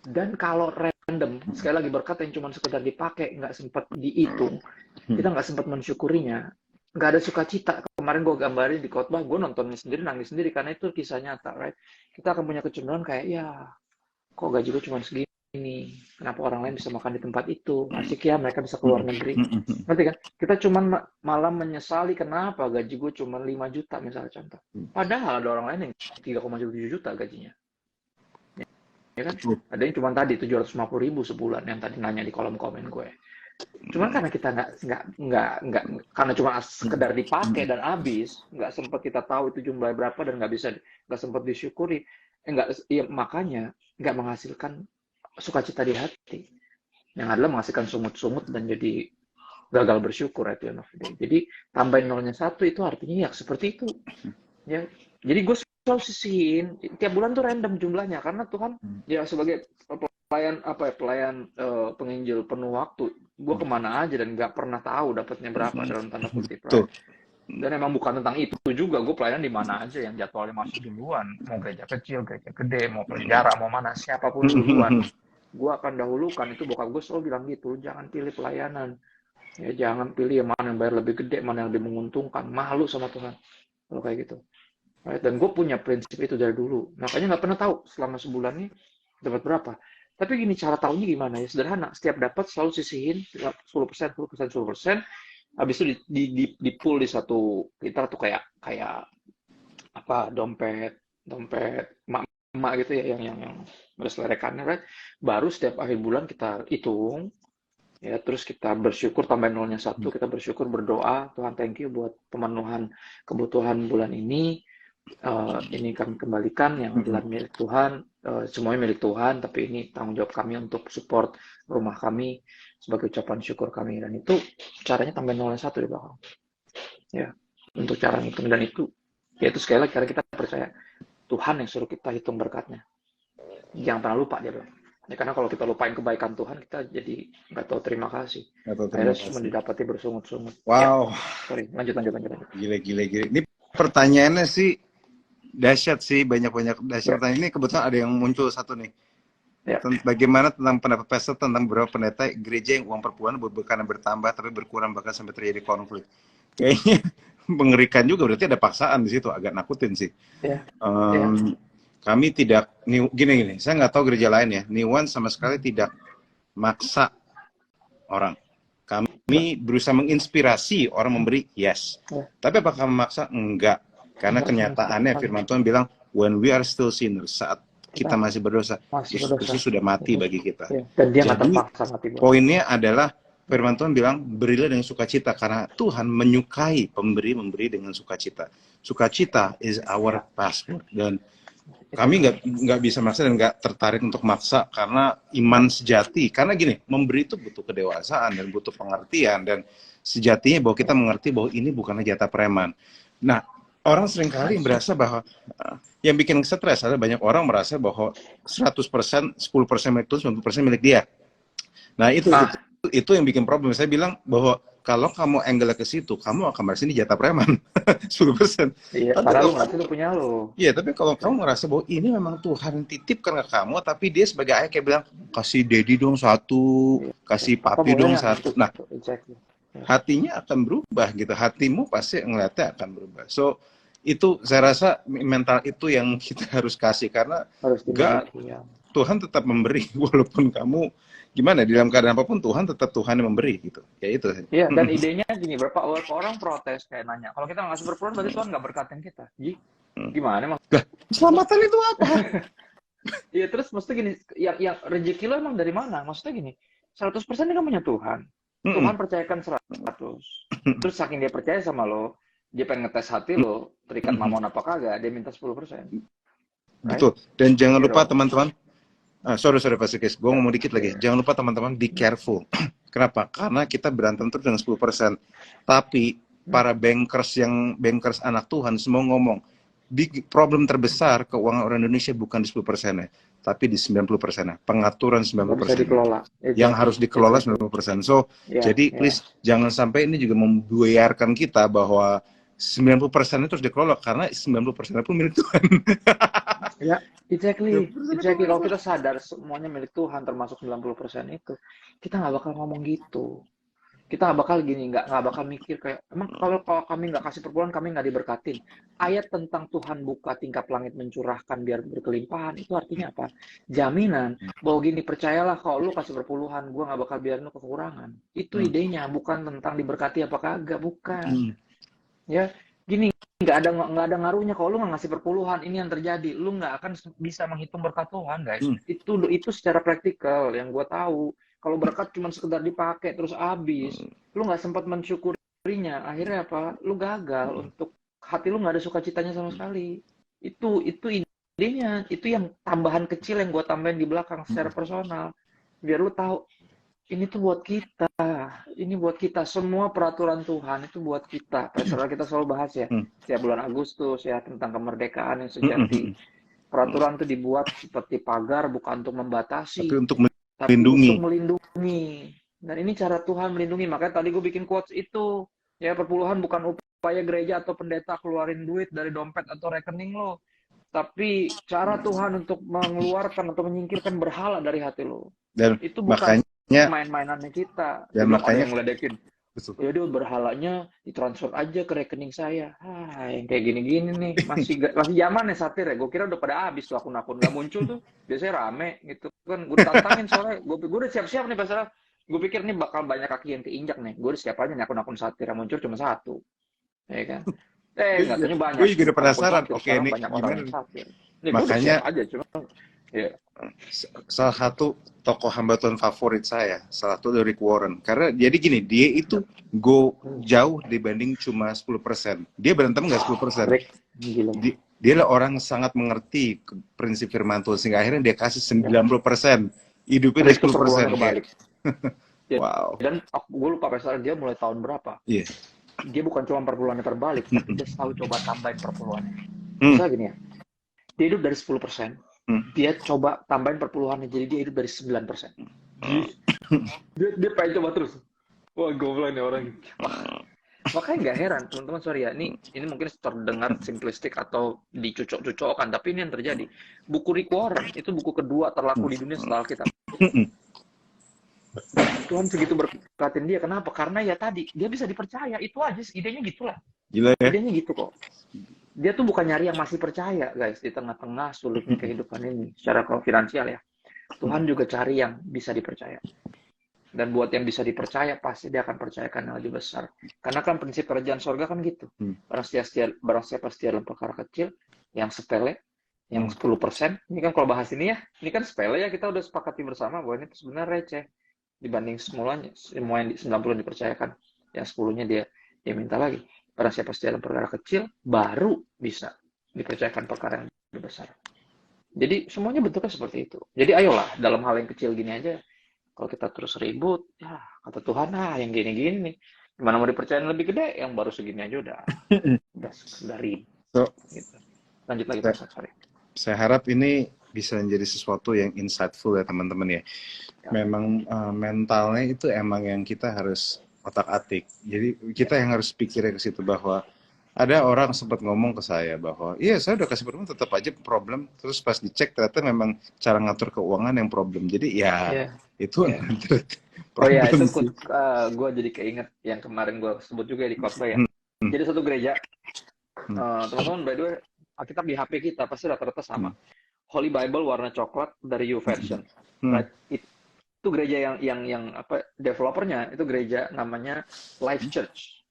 Speaker 1: Dan kalau random, sekali lagi berkat yang cuma sekedar dipakai, nggak sempat dihitung, kita nggak sempat mensyukurinya, nggak ada sukacita. Kemarin gue gambarin di khotbah, gue nonton sendiri, nangis sendiri, karena itu kisah nyata, right? Kita akan punya kecenderungan kayak, ya, kok gaji gue cuma segini, ini, kenapa orang lain bisa makan di tempat itu, asik ya mereka bisa keluar negeri. Ngerti kan? Kita cuman malah menyesali kenapa gaji gue cuma 5 juta misalnya contoh. Padahal ada orang lain yang 3,7 juta gajinya. Ya kan? Ada yang cuma tadi 750.000 sebulan yang tadi nanya di kolom komen gue. Cuman karena kita nggak karena cuma sekedar dipakai dan habis, nggak sempat kita tahu itu jumlah berapa dan nggak sempat disyukuri, ya makanya nggak menghasilkan sukacita di hati, yang adalah menghasilkan sungut-sungut dan jadi gagal bersyukur at the end of the day. Jadi tambahin nolnya 1 itu artinya ya seperti itu. Ya, jadi gue selalu sisihin tiap bulan tuh random jumlahnya karena Tuhan ya sebagai pelayan penginjil penuh waktu, gue kemana aja dan nggak pernah tahu dapatnya berapa dalam tanda kutip. Right? Dan emang bukan tentang itu juga, gue pelayan di mana aja yang jadwalnya masuk duluan, mau gereja kecil, gereja gede, mau penjara, mau mana, siapapun duluan, gue akan dahulukan. Itu bokap gue selalu bilang gitu, jangan pilih pelayanan, ya jangan pilih yang mana yang bayar lebih gede, mana yang lebih menguntungkan, malu sama Tuhan kalau kayak gitu. Right? Dan gue punya prinsip itu dari dulu, makanya nggak pernah tahu selama sebulan ini dapat berapa. Tapi gini, cara tahunya gimana ya? Sederhana, setiap dapat selalu sisihin 10%, 10%, habis itu di pool di satu kita tuh kayak apa dompet emak gitu ya yang berselerekannya, right? Baru setiap akhir bulan kita hitung ya, terus kita bersyukur tambahin nolnya 1, kita bersyukur berdoa, Tuhan thank you buat pemenuhan kebutuhan bulan ini kami kembalikan yang adalah milik Tuhan, semuanya milik Tuhan, tapi ini tanggung jawab kami untuk support rumah kami sebagai ucapan syukur kami. Dan itu caranya tambahin nolnya 1 di belakang ya, untuk cara ngitung. Dan itu ya itu sekali lagi karena kita percaya Tuhan yang suruh kita hitung berkatnya, jangan pernah lupa dia bilang ya, karena kalau kita lupain kebaikan Tuhan kita jadi nggak tahu terima kasih, akhirnya cuma didapati bersungut-sungut.
Speaker 2: Wow
Speaker 1: Ya, sorry, lanjut.
Speaker 2: Gile ini pertanyaannya sih dahsyat sih, banyak dahsyat. Pertanyaan ini kebetulan ada yang muncul satu nih. Bagaimana tentang pendapat pastor tentang beberapa pendeta gereja yang uang perpuluhan bukan bertambah tapi berkurang bahkan sampai terjadi konflik? Kayaknya mengerikan juga, berarti ada paksaan di situ, agak nakutin sih. Kami tidak gini, saya nggak tahu gereja lain ya. New One sama sekali tidak maksa orang. Kami berusaha menginspirasi orang memberi, yes. Tapi apakah memaksa? Enggak. Karena kenyataannya firman Tuhan bilang, when we are still sinners, saat kita masih berdosa, Yesus sudah mati bagi kita.
Speaker 1: Dan dia
Speaker 2: jadi poinnya adalah firman Tuhan bilang, berilah dengan sukacita, karena Tuhan menyukai memberi dengan sukacita. Sukacita is our passport. Dan kami nggak bisa maksa dan nggak tertarik untuk maksa, karena iman sejati. Karena gini, memberi itu butuh kedewasaan dan butuh pengertian, dan sejatinya bahwa kita mengerti bahwa ini bukanlah jatah preman. Nah, orang seringkali merasa bahwa yang bikin stres adalah banyak orang merasa bahwa 100%, 10% milik Tuhan, 90% milik dia. Nah, itu yang bikin problem. Saya bilang bahwa kalau kamu angle ke situ, kamu akan merasa ini jatah preman. 10%.
Speaker 1: Iya, padahal lu ngerasa itu punya lo.
Speaker 2: Iya, tapi kalau kamu ngerasa bahwa ini memang Tuhan titipkan ke kamu, tapi dia sebagai ayah kayak bilang, kasih daddy dong 1, kasih papi dong 1. Nah, hatinya akan berubah gitu. Hatimu pasti ngeliatnya akan berubah. So, itu saya rasa mental itu yang kita harus kasih, karena Tuhan tetap memberi walaupun kamu gimana, di dalam keadaan apapun Tuhan tetap Tuhan yang memberi gitu. Ya itu.
Speaker 1: Iya, dan idenya gini, berapa orang protes kayak nanya, kalau kita nggak berperan berarti Tuhan nggak berkatin kita. Gimana emang?
Speaker 2: Keselamatan itu apa?
Speaker 1: Iya, terus maksudnya gini, yang rezeki lo emang dari mana? Maksudnya gini, 100% ini kan punya Tuhan. Tuhan percayakan 100. Terus saking dia percaya sama lo, dia pengen ngetes hati lo, terikat mamon apa kagak, dia minta 10%. Right?
Speaker 2: Betul. Dan jangan lupa teman-teman, sorry Pak Sikis, gue ngomong dikit lagi. Jangan lupa teman-teman, be careful. Kenapa? Karena kita berantem terus dengan 10%. Tapi para bankers anak Tuhan semua ngomong, problem terbesar keuangan orang Indonesia bukan di 10%-nya, tapi di 90%-nya. Pengaturan 90%. Yang harus dikelola 90%. So, jadi please jangan sampai ini juga membuyarkan kita bahwa 90% itu harus dikelola, karena 90% pun milik Tuhan.
Speaker 1: Ya, exactly. Kalau kita sadar semuanya milik Tuhan, termasuk 90% itu, kita nggak bakal ngomong gitu. Kita nggak bakal gini, nggak bakal mikir kayak, emang kalau kami nggak kasih perpuluhan, kami nggak diberkatin. Ayat tentang Tuhan buka tingkap langit mencurahkan biar berkelimpahan, itu artinya apa? Jaminan bahwa gini, percayalah kalau lu kasih perpuluhan, gue nggak bakal biarin lu kekurangan. Itu idenya, bukan tentang diberkati apa kagak, bukan. Ya, gini, nggak ada ngaruhnya kalau lu nggak ngasih perpuluhan, ini yang terjadi, lu nggak akan bisa menghitung berkat Tuhan, guys. Itu secara praktikal yang gue tahu. Kalau berkat cuma sekedar dipakai terus habis, lu nggak sempat mensyukurinya, akhirnya apa? Lu gagal untuk hati lu nggak ada sukacitanya sama sekali. Itu idenya, itu yang tambahan kecil yang gue tambahin di belakang secara personal, biar lu tahu ini tuh buat kita, ini buat kita. Semua peraturan Tuhan itu buat kita. Pasal kita selalu bahas ya, setiap bulan Agustus ya tentang kemerdekaan yang sejati. Peraturan itu dibuat seperti pagar, bukan untuk membatasi, tapi untuk melindungi. Dan ini cara Tuhan melindungi. Makanya tadi gue bikin quotes itu. Ya, perpuluhan bukan upaya gereja atau pendeta keluarin duit dari dompet atau rekening lo. Tapi cara Tuhan untuk mengeluarkan atau menyingkirkan berhala dari hati lo.
Speaker 2: Dan
Speaker 1: itu bukan
Speaker 2: makanya
Speaker 1: main-mainannya kita.
Speaker 2: Dan makanya
Speaker 1: yang ngeledekin. Ya udah berhalanya ditransfer aja ke rekening saya. Yang kayak gini-gini nih masih zaman ya satir ya. Gue kira udah pada habis tuh akun-akun nggak muncul tuh. Biasanya rame gitu kan. Gue tantangin soalnya. Gue udah siap-siap nih pasal. Gue pikir nih bakal banyak kaki yang keinjak nih. Gue udah siap aja nih akun-akun satir yang muncul cuma satu. Ya kan. Nggak tanya banyak.
Speaker 2: Gue juga udah penasaran. Oke, ini
Speaker 1: banyak orang yang satir. Nih,
Speaker 2: makanya
Speaker 1: aja cuma. Ya.
Speaker 2: Salah satu tokoh hamba Tuhan favorit saya, salah satu dari Rick Warren. Karena jadi gini, dia itu go jauh dibanding cuma 10%. Dia berantem nggak 10%. Dia lah orang sangat mengerti prinsip firman Tuhan, sehingga akhirnya dia kasih 90%. Hidupnya dari 10%.
Speaker 1: Kebalik.
Speaker 2: Wow.
Speaker 1: Dan gue lupa pasal dia mulai tahun berapa.
Speaker 2: Iya.
Speaker 1: Dia bukan cuma perpuluhannya terbalik, tapi dia selalu coba tambahin perpuluhannya. Misalnya gini ya, dia hidup dari 10%. Dia coba tambahin perpuluhannya, jadi dia hidup dari 9%. Dia pengen coba terus. Wah, goblok nih orang. Makanya nggak heran, teman-teman, sorry ya, ini mungkin terdengar simplistik atau dicucok-cucokkan, tapi ini yang terjadi. Buku Rick Warren, itu buku kedua terlaku di dunia setelah Alkitab. Tuhan segitu berkatin dia, kenapa? Karena ya tadi, dia bisa dipercaya, itu aja, idenya gitulah.
Speaker 2: Gila ya?
Speaker 1: Idenya gitu kok. Dia tuh bukan nyari yang masih percaya, guys, di tengah-tengah sulitnya kehidupan ini secara finansial ya. Tuhan juga cari yang bisa dipercaya. Dan buat yang bisa dipercaya, pasti dia akan percayakan yang lebih besar. Karena kan prinsip kerajaan sorga kan gitu. Barang siapa setia dalam perkara kecil, yang sepele, yang 10%. Ini kan kalau bahas ini ya, ini kan sepele ya, kita udah sepakati bersama bahwa ini sebenarnya receh. Dibanding semua yang 90 dipercayakan. Yang 10-nya dia minta lagi. Barang siapa setia dalam perkara kecil, baru bisa dipercayakan perkara yang lebih besar. Jadi semuanya bentuknya seperti itu. Jadi ayolah, dalam hal yang kecil gini aja, kalau kita terus ribut, ya kata Tuhan, yang gini-gini nih, gimana mau dipercayain lebih gede, yang baru segini aja udah ribut. Gitu. Lanjut lagi, Pak. Sorry.
Speaker 2: Saya harap ini bisa menjadi sesuatu yang insightful ya teman-teman ya. Memang mentalnya itu emang yang kita harus otak-atik. Jadi kita yang harus pikirnya ke situ bahwa ada orang sempat ngomong ke saya bahwa iya saya udah kasih perpuluhan tetap aja problem, terus pas dicek ternyata memang cara ngatur keuangan yang problem. Jadi itu
Speaker 1: itu gue jadi keinget yang kemarin gue sebut juga di khotbah ya. Jadi satu gereja, teman-teman, by the way, Alkitab di HP kita pasti rata-rata sama. Holy Bible warna coklat dari YouVersion. Right? Itu gereja yang developernya itu gereja namanya Life Church.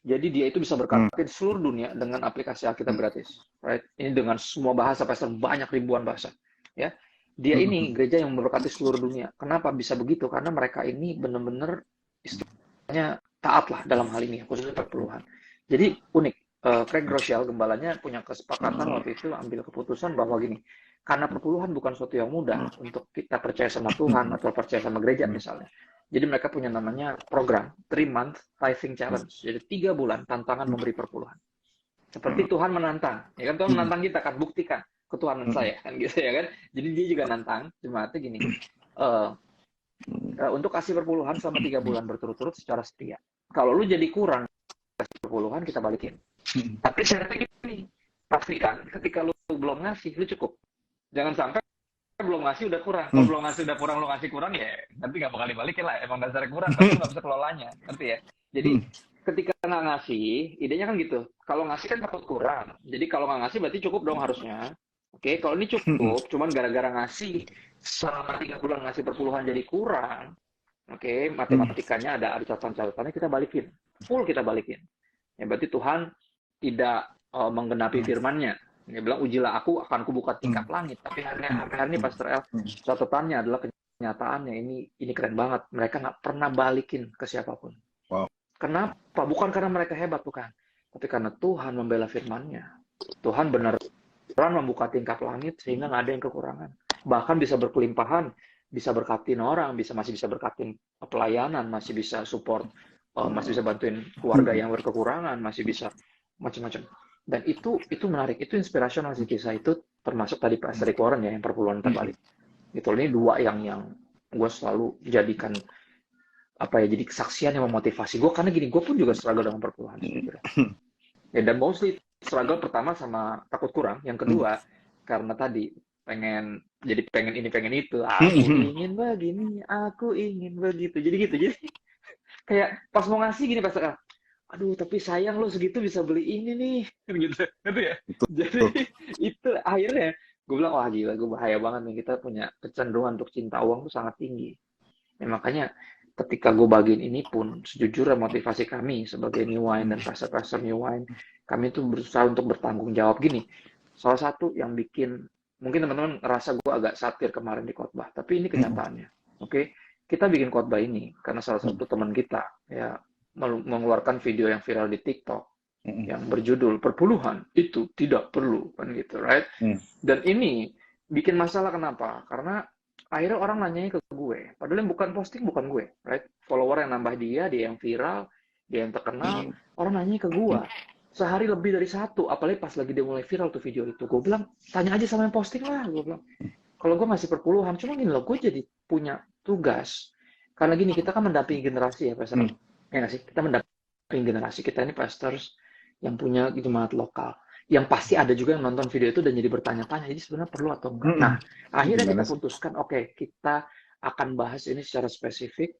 Speaker 1: Jadi dia itu bisa berkatin seluruh dunia dengan aplikasi Alkitab gratis. Right? Ini dengan semua bahasa, pasal banyak ribuan bahasa. Ya, dia ini gereja yang memberkati seluruh dunia. Kenapa bisa begitu? Karena mereka ini benar-benar istilahnya taat lah dalam hal ini, khususnya perpuluhan. Jadi unik. Craig Groeschel, gembalanya, punya kesepakatan waktu itu ambil keputusan bahwa gini, karena perpuluhan bukan sesuatu yang mudah untuk kita percaya sama Tuhan atau percaya sama gereja misalnya. Jadi mereka punya namanya program 3-month tithing challenge. Jadi 3 bulan tantangan memberi perpuluhan. Seperti Tuhan menantang, ya kan, Tuhan menantang kita kan, buktikan ketuhanan saya kan gitu ya kan. Jadi dia juga nantang, jemaatnya gini. Untuk kasih perpuluhan selama 3 bulan berturut-turut secara setia. Kalau lu jadi kurang kasih perpuluhan, kita balikin. Tapi syaratnya gini, pastikan ketika lu belum ngasih, lu cukup. Jangan sampai belum ngasih udah kurang. Kalau belum ngasih udah kurang, lo ngasih kurang ya nanti nggak bakal dibalikin lah. Emang dasarnya kurang, tapi lo nggak bisa kelolanya, ngerti ya? Jadi ketika nggak ngasih, idenya kan gitu. Kalau ngasih kan takut kurang. Jadi kalau nggak ngasih berarti cukup dong harusnya. Oke, kalau ini cukup, cuman gara-gara ngasih selama 3 bulan ngasih perpuluhan jadi kurang. Oke, matematikanya ada catatan-catatannya, kita balikin. Full kita balikin. Ya berarti Tuhan tidak menggenapi firman-Nya. Dia bilang, ujilah aku, akan kubuka tingkap langit. Tapi hari ini Pastor El, catatannya adalah kenyataannya. Ini keren banget. Mereka nggak pernah balikin ke siapapun.
Speaker 2: Wow.
Speaker 1: Kenapa? Bukan karena mereka hebat, bukan. Tapi karena Tuhan membela firman-Nya. Tuhan benar-benar membuka tingkap langit sehingga nggak ada yang kekurangan. Bahkan bisa berkelimpahan, bisa berkatin orang, masih bisa berkatin pelayanan, masih bisa support, masih bisa bantuin keluarga yang berkekurangan, masih bisa macam-macam. Dan itu menarik, itu inspirasional sih kisah itu, termasuk tadi Pastor Rick Warren ya, yang perpuluhan terbalik. Gitu, ini dua yang gue selalu jadikan jadi kesaksian yang memotivasi gue, karena gini, gue pun juga struggle dengan perpuluhan sebenarnya. Ya, dan mostly struggle pertama sama takut kurang, yang kedua karena tadi pengen ini pengen itu, aku ingin begini, aku ingin begitu, jadi kayak pas mau ngasih gini Pastor, aduh tapi sayang lo segitu bisa beli ini nih, gitu ya. Jadi itu akhirnya gue bilang, wah gila, gue bahaya banget nih, kita punya kecenderungan untuk cinta uang tuh sangat tinggi. Ya, makanya ketika gue bagiin ini pun, sejujurnya motivasi kami sebagai New Wine dan pastor New Wine, kami tuh berusaha untuk bertanggung jawab gini. Salah satu yang bikin, mungkin teman-teman ngerasa gue agak satir kemarin di khotbah, tapi ini kenyataannya. Oke, kita bikin khotbah ini karena salah satu teman kita ya mengeluarkan video yang viral di TikTok yang berjudul perpuluhan itu tidak perlu, kan gitu, right? Dan ini bikin masalah, kenapa? Karena akhirnya orang nanyanya ke gue, padahal yang bukan posting bukan gue, right? Follower yang nambah dia yang viral, dia yang terkenal, orang nanyanya ke gue. Sehari lebih dari 1, apalagi pas lagi dia mulai viral tuh video itu. Gue bilang, tanya aja sama yang posting lah, gue bilang. Kalau gue ngasih perpuluhan, cuma gini loh, gue jadi punya tugas. Karena gini, kita kan mendampingi generasi ya, Pastor. Ya nggak sih? Kita mendampingi generasi, kita ini pastors yang punya jemaat lokal. Yang pasti ada juga yang nonton video itu dan jadi bertanya-tanya, jadi sebenarnya perlu atau enggak? Nah, akhirnya kita putuskan, oke, kita akan bahas ini secara spesifik,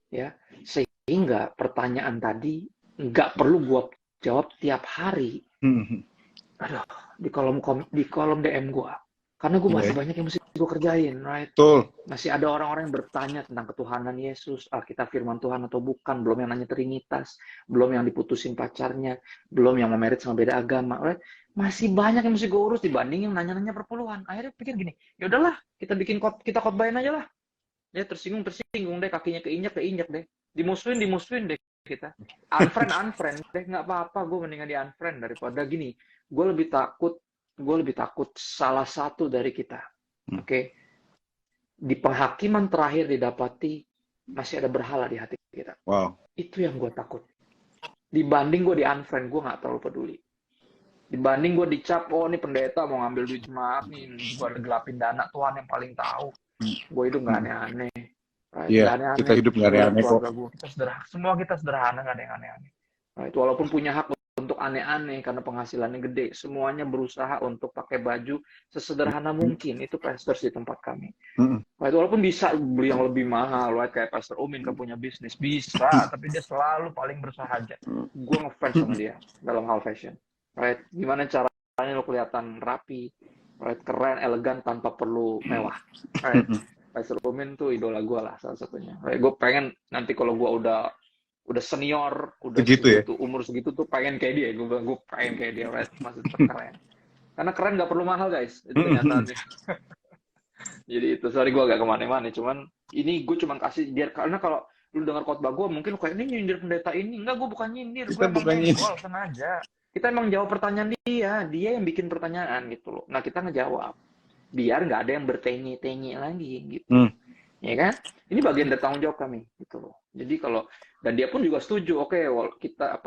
Speaker 1: ya, sehingga pertanyaan tadi nggak perlu gue jawab tiap hari. Aduh, di kolom DM gue. Karena gue masih banyak yang mesti gue kerjain, right?
Speaker 2: Betul.
Speaker 1: Masih ada orang-orang yang bertanya tentang ketuhanan Yesus, kita firman Tuhan atau bukan, belum yang nanya Trinitas, belum yang diputusin pacarnya, belum yang memerit sama beda agama, right? Masih banyak yang mesti gue urus dibanding yang nanya-nanya perpuluhan. Akhirnya pikir gini, ya udahlah, kita khotbahin aja lah. Ya tersinggung deh, kakinya keinjak deh. Dimusuhin deh kita. Unfriend deh, nggak apa-apa, gue mendingan di unfriend daripada gini. Gue lebih takut salah satu dari kita, oke, di penghakiman terakhir didapati masih ada berhala di hati kita.
Speaker 2: Wow.
Speaker 1: Itu yang gue takut. Dibanding gue di unfriend, gue nggak terlalu peduli. Dibanding gue dicap, oh ini pendeta mau ngambil duit jemaat nih, gue gelapin dana, Tuhan yang paling tahu. Gue hidup nggak aneh-aneh.
Speaker 2: Iya, kita hidup nggak aneh-aneh kok.
Speaker 1: Semua kita sederhana, nggak ada yang aneh-aneh. Right? Walaupun punya hak untuk aneh-aneh karena penghasilannya gede, semuanya berusaha untuk pakai baju sesederhana mungkin. Itu pastors di tempat kami. Right? Walaupun bisa beli yang lebih mahal, right? Kayak Pastor Umin kan punya bisnis, bisa, tapi dia selalu paling bersahaja. Gue ngefans sama dia dalam hal fashion. Right? Gimana caranya lo kelihatan rapi, right? Keren, elegan tanpa perlu mewah. Right? Pastor Umin tuh idola gue lah salah satunya. Right? Gue pengen nanti kalau gue udah senior, udah segitu, umur segitu tuh pengen kayak dia. Gue pengen kayak dia, right? Masih keren. Karena keren nggak perlu mahal, guys. Itu kenyataannya. Jadi itu, sorry gue agak kemana-mana. Cuman ini gue cuma kasih biar, karena kalau lu dengar khotbah gue, mungkin lu kayak, ini nyindir pendeta ini. Enggak, gue bukan nyindir. Gue emang ngobrol sengaja. Kita emang jawab pertanyaan dia yang bikin pertanyaan gitu loh. Nah, kita ngejawab. Biar nggak ada yang bertengi-tengi lagi gitu. Ya kan? Ini bagian dari tanggung jawab kami gitu loh. Jadi kalau, dan dia pun juga setuju, oke, kita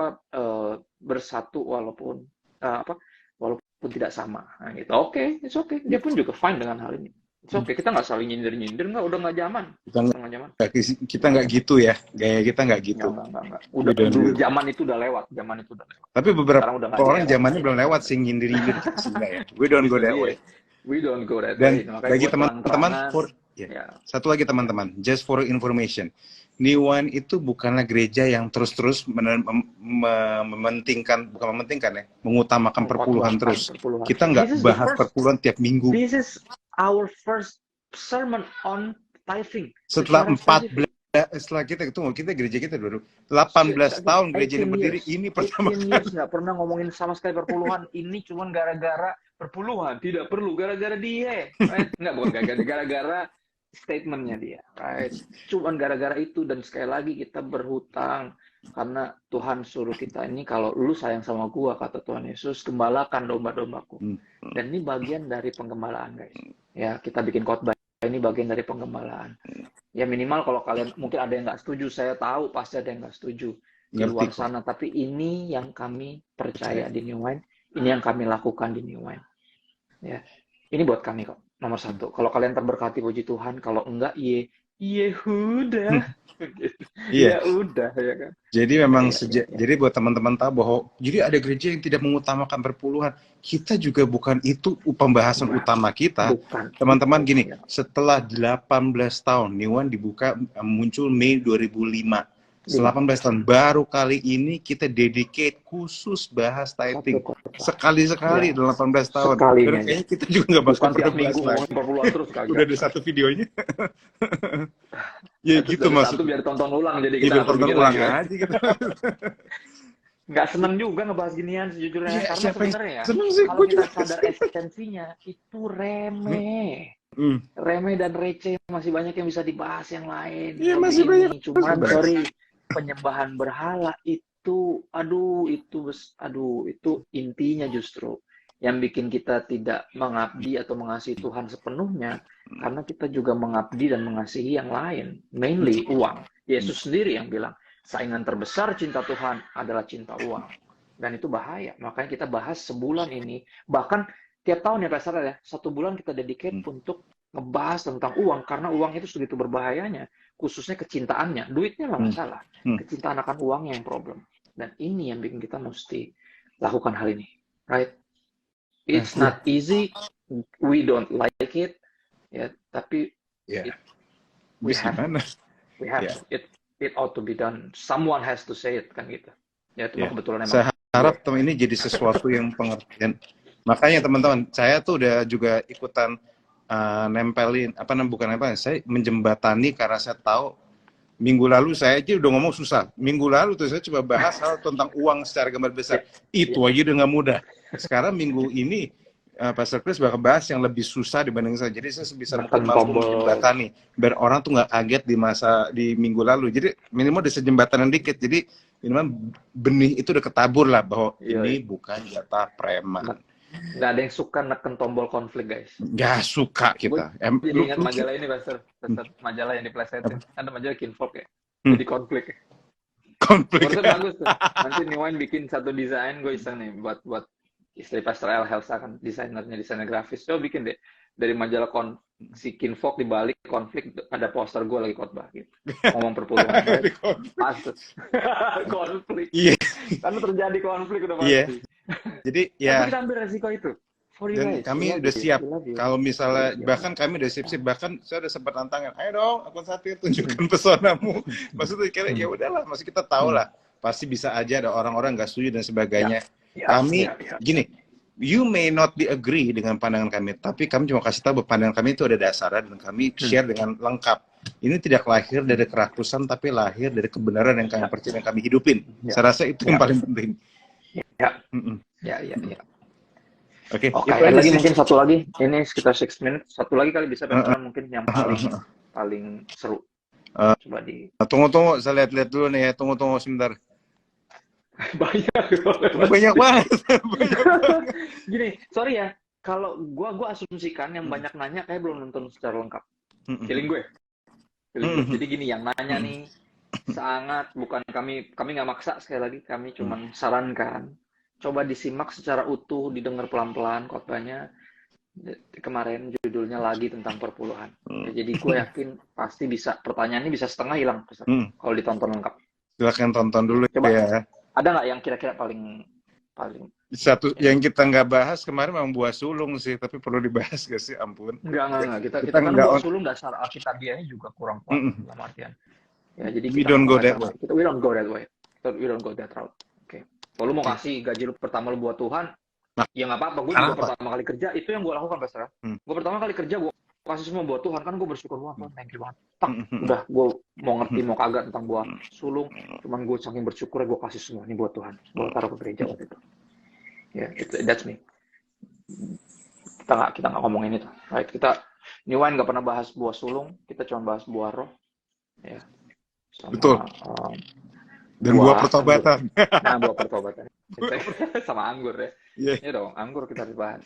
Speaker 1: bersatu walaupun tidak sama. Nah, gitu. Oke, it's okay. Dia pun juga fine dengan hal ini. It's okay. Kita nggak saling nyindir-nyindir, udah nggak zaman.
Speaker 2: Kita nggak gitu ya, gaya kita nggak gitu.
Speaker 1: Nggak. Udah zaman itu udah lewat. Tapi
Speaker 2: beberapa orang zamannya belum lewat sih nyindir-nyindir sih, ya. We don't go that way.
Speaker 1: We don't go that way.
Speaker 2: Dan
Speaker 1: Makanya
Speaker 2: bagi
Speaker 1: gue
Speaker 2: teman-teman,
Speaker 1: terang-terangan.
Speaker 2: satu lagi teman-teman, just for information, New Wine itu bukanlah gereja yang terus-terus mementingkan, bukan mementingkan ya, mengutamakan perpuluhan terus. Kita nggak bahas perpuluhan tiap minggu.
Speaker 1: This is our first sermon on tithing.
Speaker 2: Setelah kita gereja kita dulu 18 tahun gereja ini berdiri, ini pertama kali
Speaker 1: nggak pernah ngomongin sama sekali perpuluhan. Ini cuman gara-gara perpuluhan, tidak perlu gara-gara dia, right? Nggak, bukan gara-gara statementnya dia, right? Cuman gara-gara itu. Dan sekali lagi kita berhutang karena Tuhan suruh kita ini, kalau lu sayang sama gua, kata Tuhan Yesus, gembalakan domba-dombaku. Dan ini bagian dari penggembalaan, guys. Ya, kita bikin khotbah, ini bagian dari penggembalaan. Ya minimal kalau kalian, mungkin ada yang nggak setuju, saya tahu pasti ada yang nggak setuju di luar sana, tapi ini yang kami percaya di New Wine, ini yang kami lakukan di New Wine. Ya, ini buat kami kok, nomor satu. Kalau kalian terberkati, puji Tuhan. Kalau enggak, udah. Ya udah, ya kan.
Speaker 2: Jadi memang jadi buat teman-teman tahu bahwa jadi ada gereja yang tidak mengutamakan perpuluhan. Kita juga bukan itu pembahasan utama kita. Teman-teman gini, setelah 18 tahun New One dibuka, muncul Mei 2005. 18 tahun baru kali ini kita dedicate khusus bahas tithing. Sekali-sekali 18 tahun. Dan kayaknya kita juga nggak bakal pernah bahas
Speaker 1: terus.
Speaker 2: Udah ada satu videonya. Ya gitu maksudnya.
Speaker 1: Biar tonton ulang, jadi kita
Speaker 2: tonton ulang aja gitu.
Speaker 1: Nggak seneng juga ngebahas ginian sejujurnya, karena sebenarnya ya,
Speaker 2: kalau
Speaker 1: kita sadar esensinya itu remeh. Remeh dan receh, masih banyak yang bisa dibahas yang lain.
Speaker 2: Iya, masih banyak.
Speaker 1: Cuman penyembahan berhala itu, itu intinya justru yang bikin kita tidak mengabdi atau mengasihi Tuhan sepenuhnya, karena kita juga mengabdi dan mengasihi yang lain, mainly uang. Yesus sendiri yang bilang, saingan terbesar cinta Tuhan adalah cinta uang. Dan itu bahaya. Makanya kita bahas sebulan ini. Bahkan tiap tahun ya Pastor ya, 1 bulan kita dedicate untuk ngebahas tentang uang. Karena uang itu segitu berbahayanya. Khususnya kecintaannya. Duitnya nggak masalah. Kecintaan akan uangnya yang problem. Dan ini yang bikin kita mesti lakukan hal ini. Right? It's not easy. We don't like it. Ya, tapi we have it ought to be done. Someone has to say it, kan gitu. Ya, itu kebetulan emang.
Speaker 2: Saya harap teman ini jadi sesuatu yang pengertian. Makanya teman-teman, saya tuh udah juga ikutan nempelin, saya menjembatani karena saya tahu minggu lalu saya aja udah ngomong susah. Minggu lalu tuh saya coba bahas hal tentang uang secara gambar besar. Itu aja udah nggak mudah. Sekarang minggu ini Pastor Chris bakal bahas yang lebih susah dibanding saya. Jadi saya bisa mampu menjembatani biar orang tuh nggak kaget di minggu lalu. Jadi minimal bisa jembatanan dikit. Jadi minimal benih itu udah ketabur lah bahwa ini bukan jatah preman.
Speaker 1: Nggak ada yang suka neken tombol konflik, guys.
Speaker 2: Nggak suka kita.
Speaker 1: Jadi ingat majalah ini, Pastor. Majalah yang diplesetin. Ada majalah Kinfolk ya. Jadi konflik. Menurut bagus tuh. Nanti New Wine bikin satu desain, gue iseng nih buat istri Pastor El, Helsa kan desainer grafis. Coba bikin deh dari majalah si Kinfolk, dibalik konflik ada poster gue lagi khotbah gitu. Ngomong perpuluhan. Konflik. Iya. Karena terjadi konflik udah pasti.
Speaker 2: Jadi ya.
Speaker 1: Tapi kita ambil resiko itu.
Speaker 2: Dan kami udah siap. Kalau misalnya bahkan kami udah siap-siap, bahkan saya udah sempat tantangan, ayo dong akun Satir tunjukkan pesonamu. Maksudnya kira ya udahlah, masih kita tahu lah. Pasti bisa aja ada orang-orang nggak setuju dan sebagainya. Kami gini, you may not be agree dengan pandangan kami, tapi kami cuma kasih tahu bahwa pandangan kami itu ada dasarnya dan kami share dengan lengkap. Ini tidak lahir dari kerakusan, tapi lahir dari kebenaran yang kami percaya, yang kami hidupin. Saya rasa itu yang paling penting.
Speaker 1: Ya.
Speaker 2: Oke,
Speaker 1: ada lagi mungkin satu lagi. Ini sekitar 6 minutes. Satu lagi kali bisa mungkin yang paling seru. Coba di.
Speaker 2: Tunggu, saya lihat dulu nih ya. Tunggu sebentar.
Speaker 1: Banyak banget. Gini, sorry ya. Kalau gua asumsikan yang banyak nanya kayak belum nonton secara lengkap. Feeling gue. Jadi gini, yang nanya nih sangat bukan kami nggak maksa, sekali lagi kami cuman sarankan. Coba disimak secara utuh, didengar pelan-pelan khotbahnya. Kemarin judulnya lagi tentang perpuluhan. Jadi gue yakin pasti bisa, pertanyaan ini bisa setengah hilang kalau ditonton lengkap.
Speaker 2: Silakan tonton dulu. Coba,
Speaker 1: ya. Ada nggak yang kira-kira paling paling.
Speaker 2: Satu yang kita nggak bahas kemarin memang buah sulung sih, tapi perlu dibahas gak sih? Ampun.
Speaker 1: Enggak. Kita
Speaker 2: Kita
Speaker 1: kan
Speaker 2: nggak
Speaker 1: buah
Speaker 2: on.
Speaker 1: sulung dasar alkitabiahnya juga kurang kuat dalam artian. Ya, jadi
Speaker 2: We
Speaker 1: kita
Speaker 2: don't go
Speaker 1: nggak
Speaker 2: that way.
Speaker 1: we don't go that way. We don't go that route. Oke. Kalau lu mau kasih gaji lu pertama lu buat Tuhan, ya nggak apa-apa. Gue juga pertama kali kerja itu yang gue lakukan, Pastor. Gue pertama kali kerja gue kasih semua buat Tuhan, kan gue bersyukur banget, thank you banget. Udah gue mau ngerti mau kagak tentang buah sulung, cuman gue saking bersyukur gue kasih semua ini buat Tuhan. Gue taruh ke gereja waktu itu. Ya, that's me. Kita nggak ngomongin itu. Right? Kita New Wine nggak pernah bahas buah sulung, kita cuma bahas buah roh. Ya. Sama,
Speaker 2: betul. Dan buah pertobatan.
Speaker 1: Nah, buah pertobatan. Sama anggur ya.
Speaker 2: Yeah.
Speaker 1: Ya dong, anggur kita harus bahas.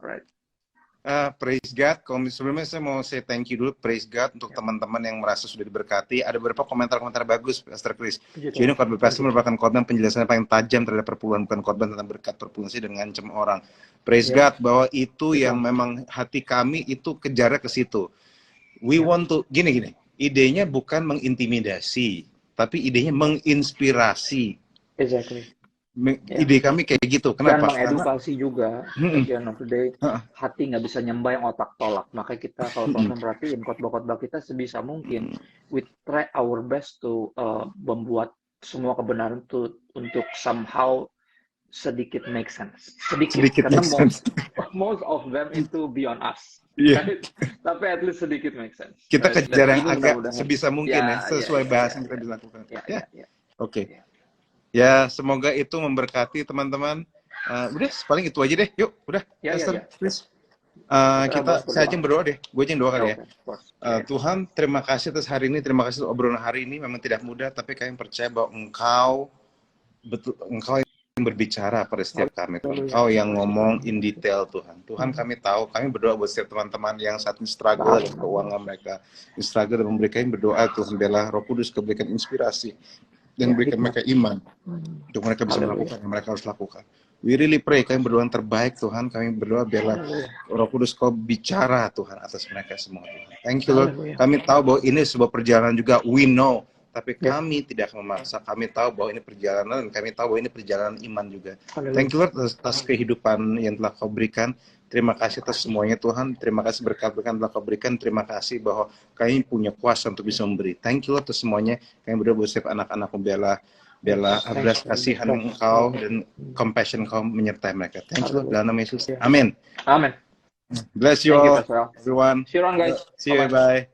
Speaker 1: Alright.
Speaker 2: Praise God. Sebelumnya saya mau say thank you dulu, praise God untuk teman-teman yang merasa sudah diberkati. Ada beberapa komentar-komentar bagus, Pastor Chris. Jadi khotbah pastor merupakan khotbah penjelasan paling tajam terhadap perpuluhan, bukan khotbah tentang berkat perpuluhan dan ngancam orang. Praise God bahwa itu yang memang hati kami itu kejarnya ke situ. We want to gini. Idenya bukan mengintimidasi, tapi idenya menginspirasi.
Speaker 1: Exactly.
Speaker 2: Ide kami kayak gitu. Kenapa?
Speaker 1: Dan mengedukasi juga. At the end of the day, hati nggak bisa nyembah yang otak tolak. Makanya kita kalau teman-teman perhatiin khotbah-khotbah kita sebisa mungkin, we try our best to membuat semua kebenaran itu untuk somehow sedikit make sense. Sedikit karena most of them itu beyond us.
Speaker 2: Yeah.
Speaker 1: Right? Tapi at least sedikit make sense.
Speaker 2: Kita kejar yang agak sebisa mungkin sesuai bahasa yang kita bisa lakukan. Oke. Ya, semoga itu memberkati teman-teman. Udah, paling itu aja deh. Yuk, udah. Please. Saya aja yang berdoa deh. Gue aja yang doa kali ya. Tuhan, terima kasih atas hari ini. Terima kasih untuk obrolan hari ini. Memang tidak mudah, tapi kami percaya bahwa Engkau yang berbicara pada setiap kami, Tuhan. Engkau yang ngomong in detail, Tuhan. Tuhan, kami tahu, kami berdoa buat setiap teman-teman yang saat ini struggle dengan keuangan mereka, struggle dan mereka yang berdoa, Tuhan, biarlah Roh Kudus berikan inspirasi dan berikan mereka iman untuk mereka bisa melakukan yang mereka harus lakukan. We really pray, kami berdoa yang terbaik, Tuhan. Kami berdoa biarlah Roh Kudus Kau bicara, Tuhan, atas mereka semua, Tuhan. Thank you, Lord. Kami tahu bahwa ini sebuah perjalanan juga, we know. Tapi kami tidak memaksa, kami tahu bahwa ini perjalanan, dan kami tahu bahwa ini perjalanan iman juga. Thank you Lord atas kehidupan yang telah Kau berikan. Terima kasih atas semuanya Tuhan. Terima kasih berkat-berkat telah Kau berikan. Terima kasih bahwa kami punya kuasa untuk bisa memberi. Thank you Lord atas semuanya. Kami berdoa buat setiap anak-anak biarlah belas kasihan Engkau dan compassion Kau menyertai mereka. Thank you Lord dalam nama Yesus. Amin.
Speaker 1: Amin.
Speaker 2: Bless you all, everyone.
Speaker 1: See you around, guys.
Speaker 2: See you, bye.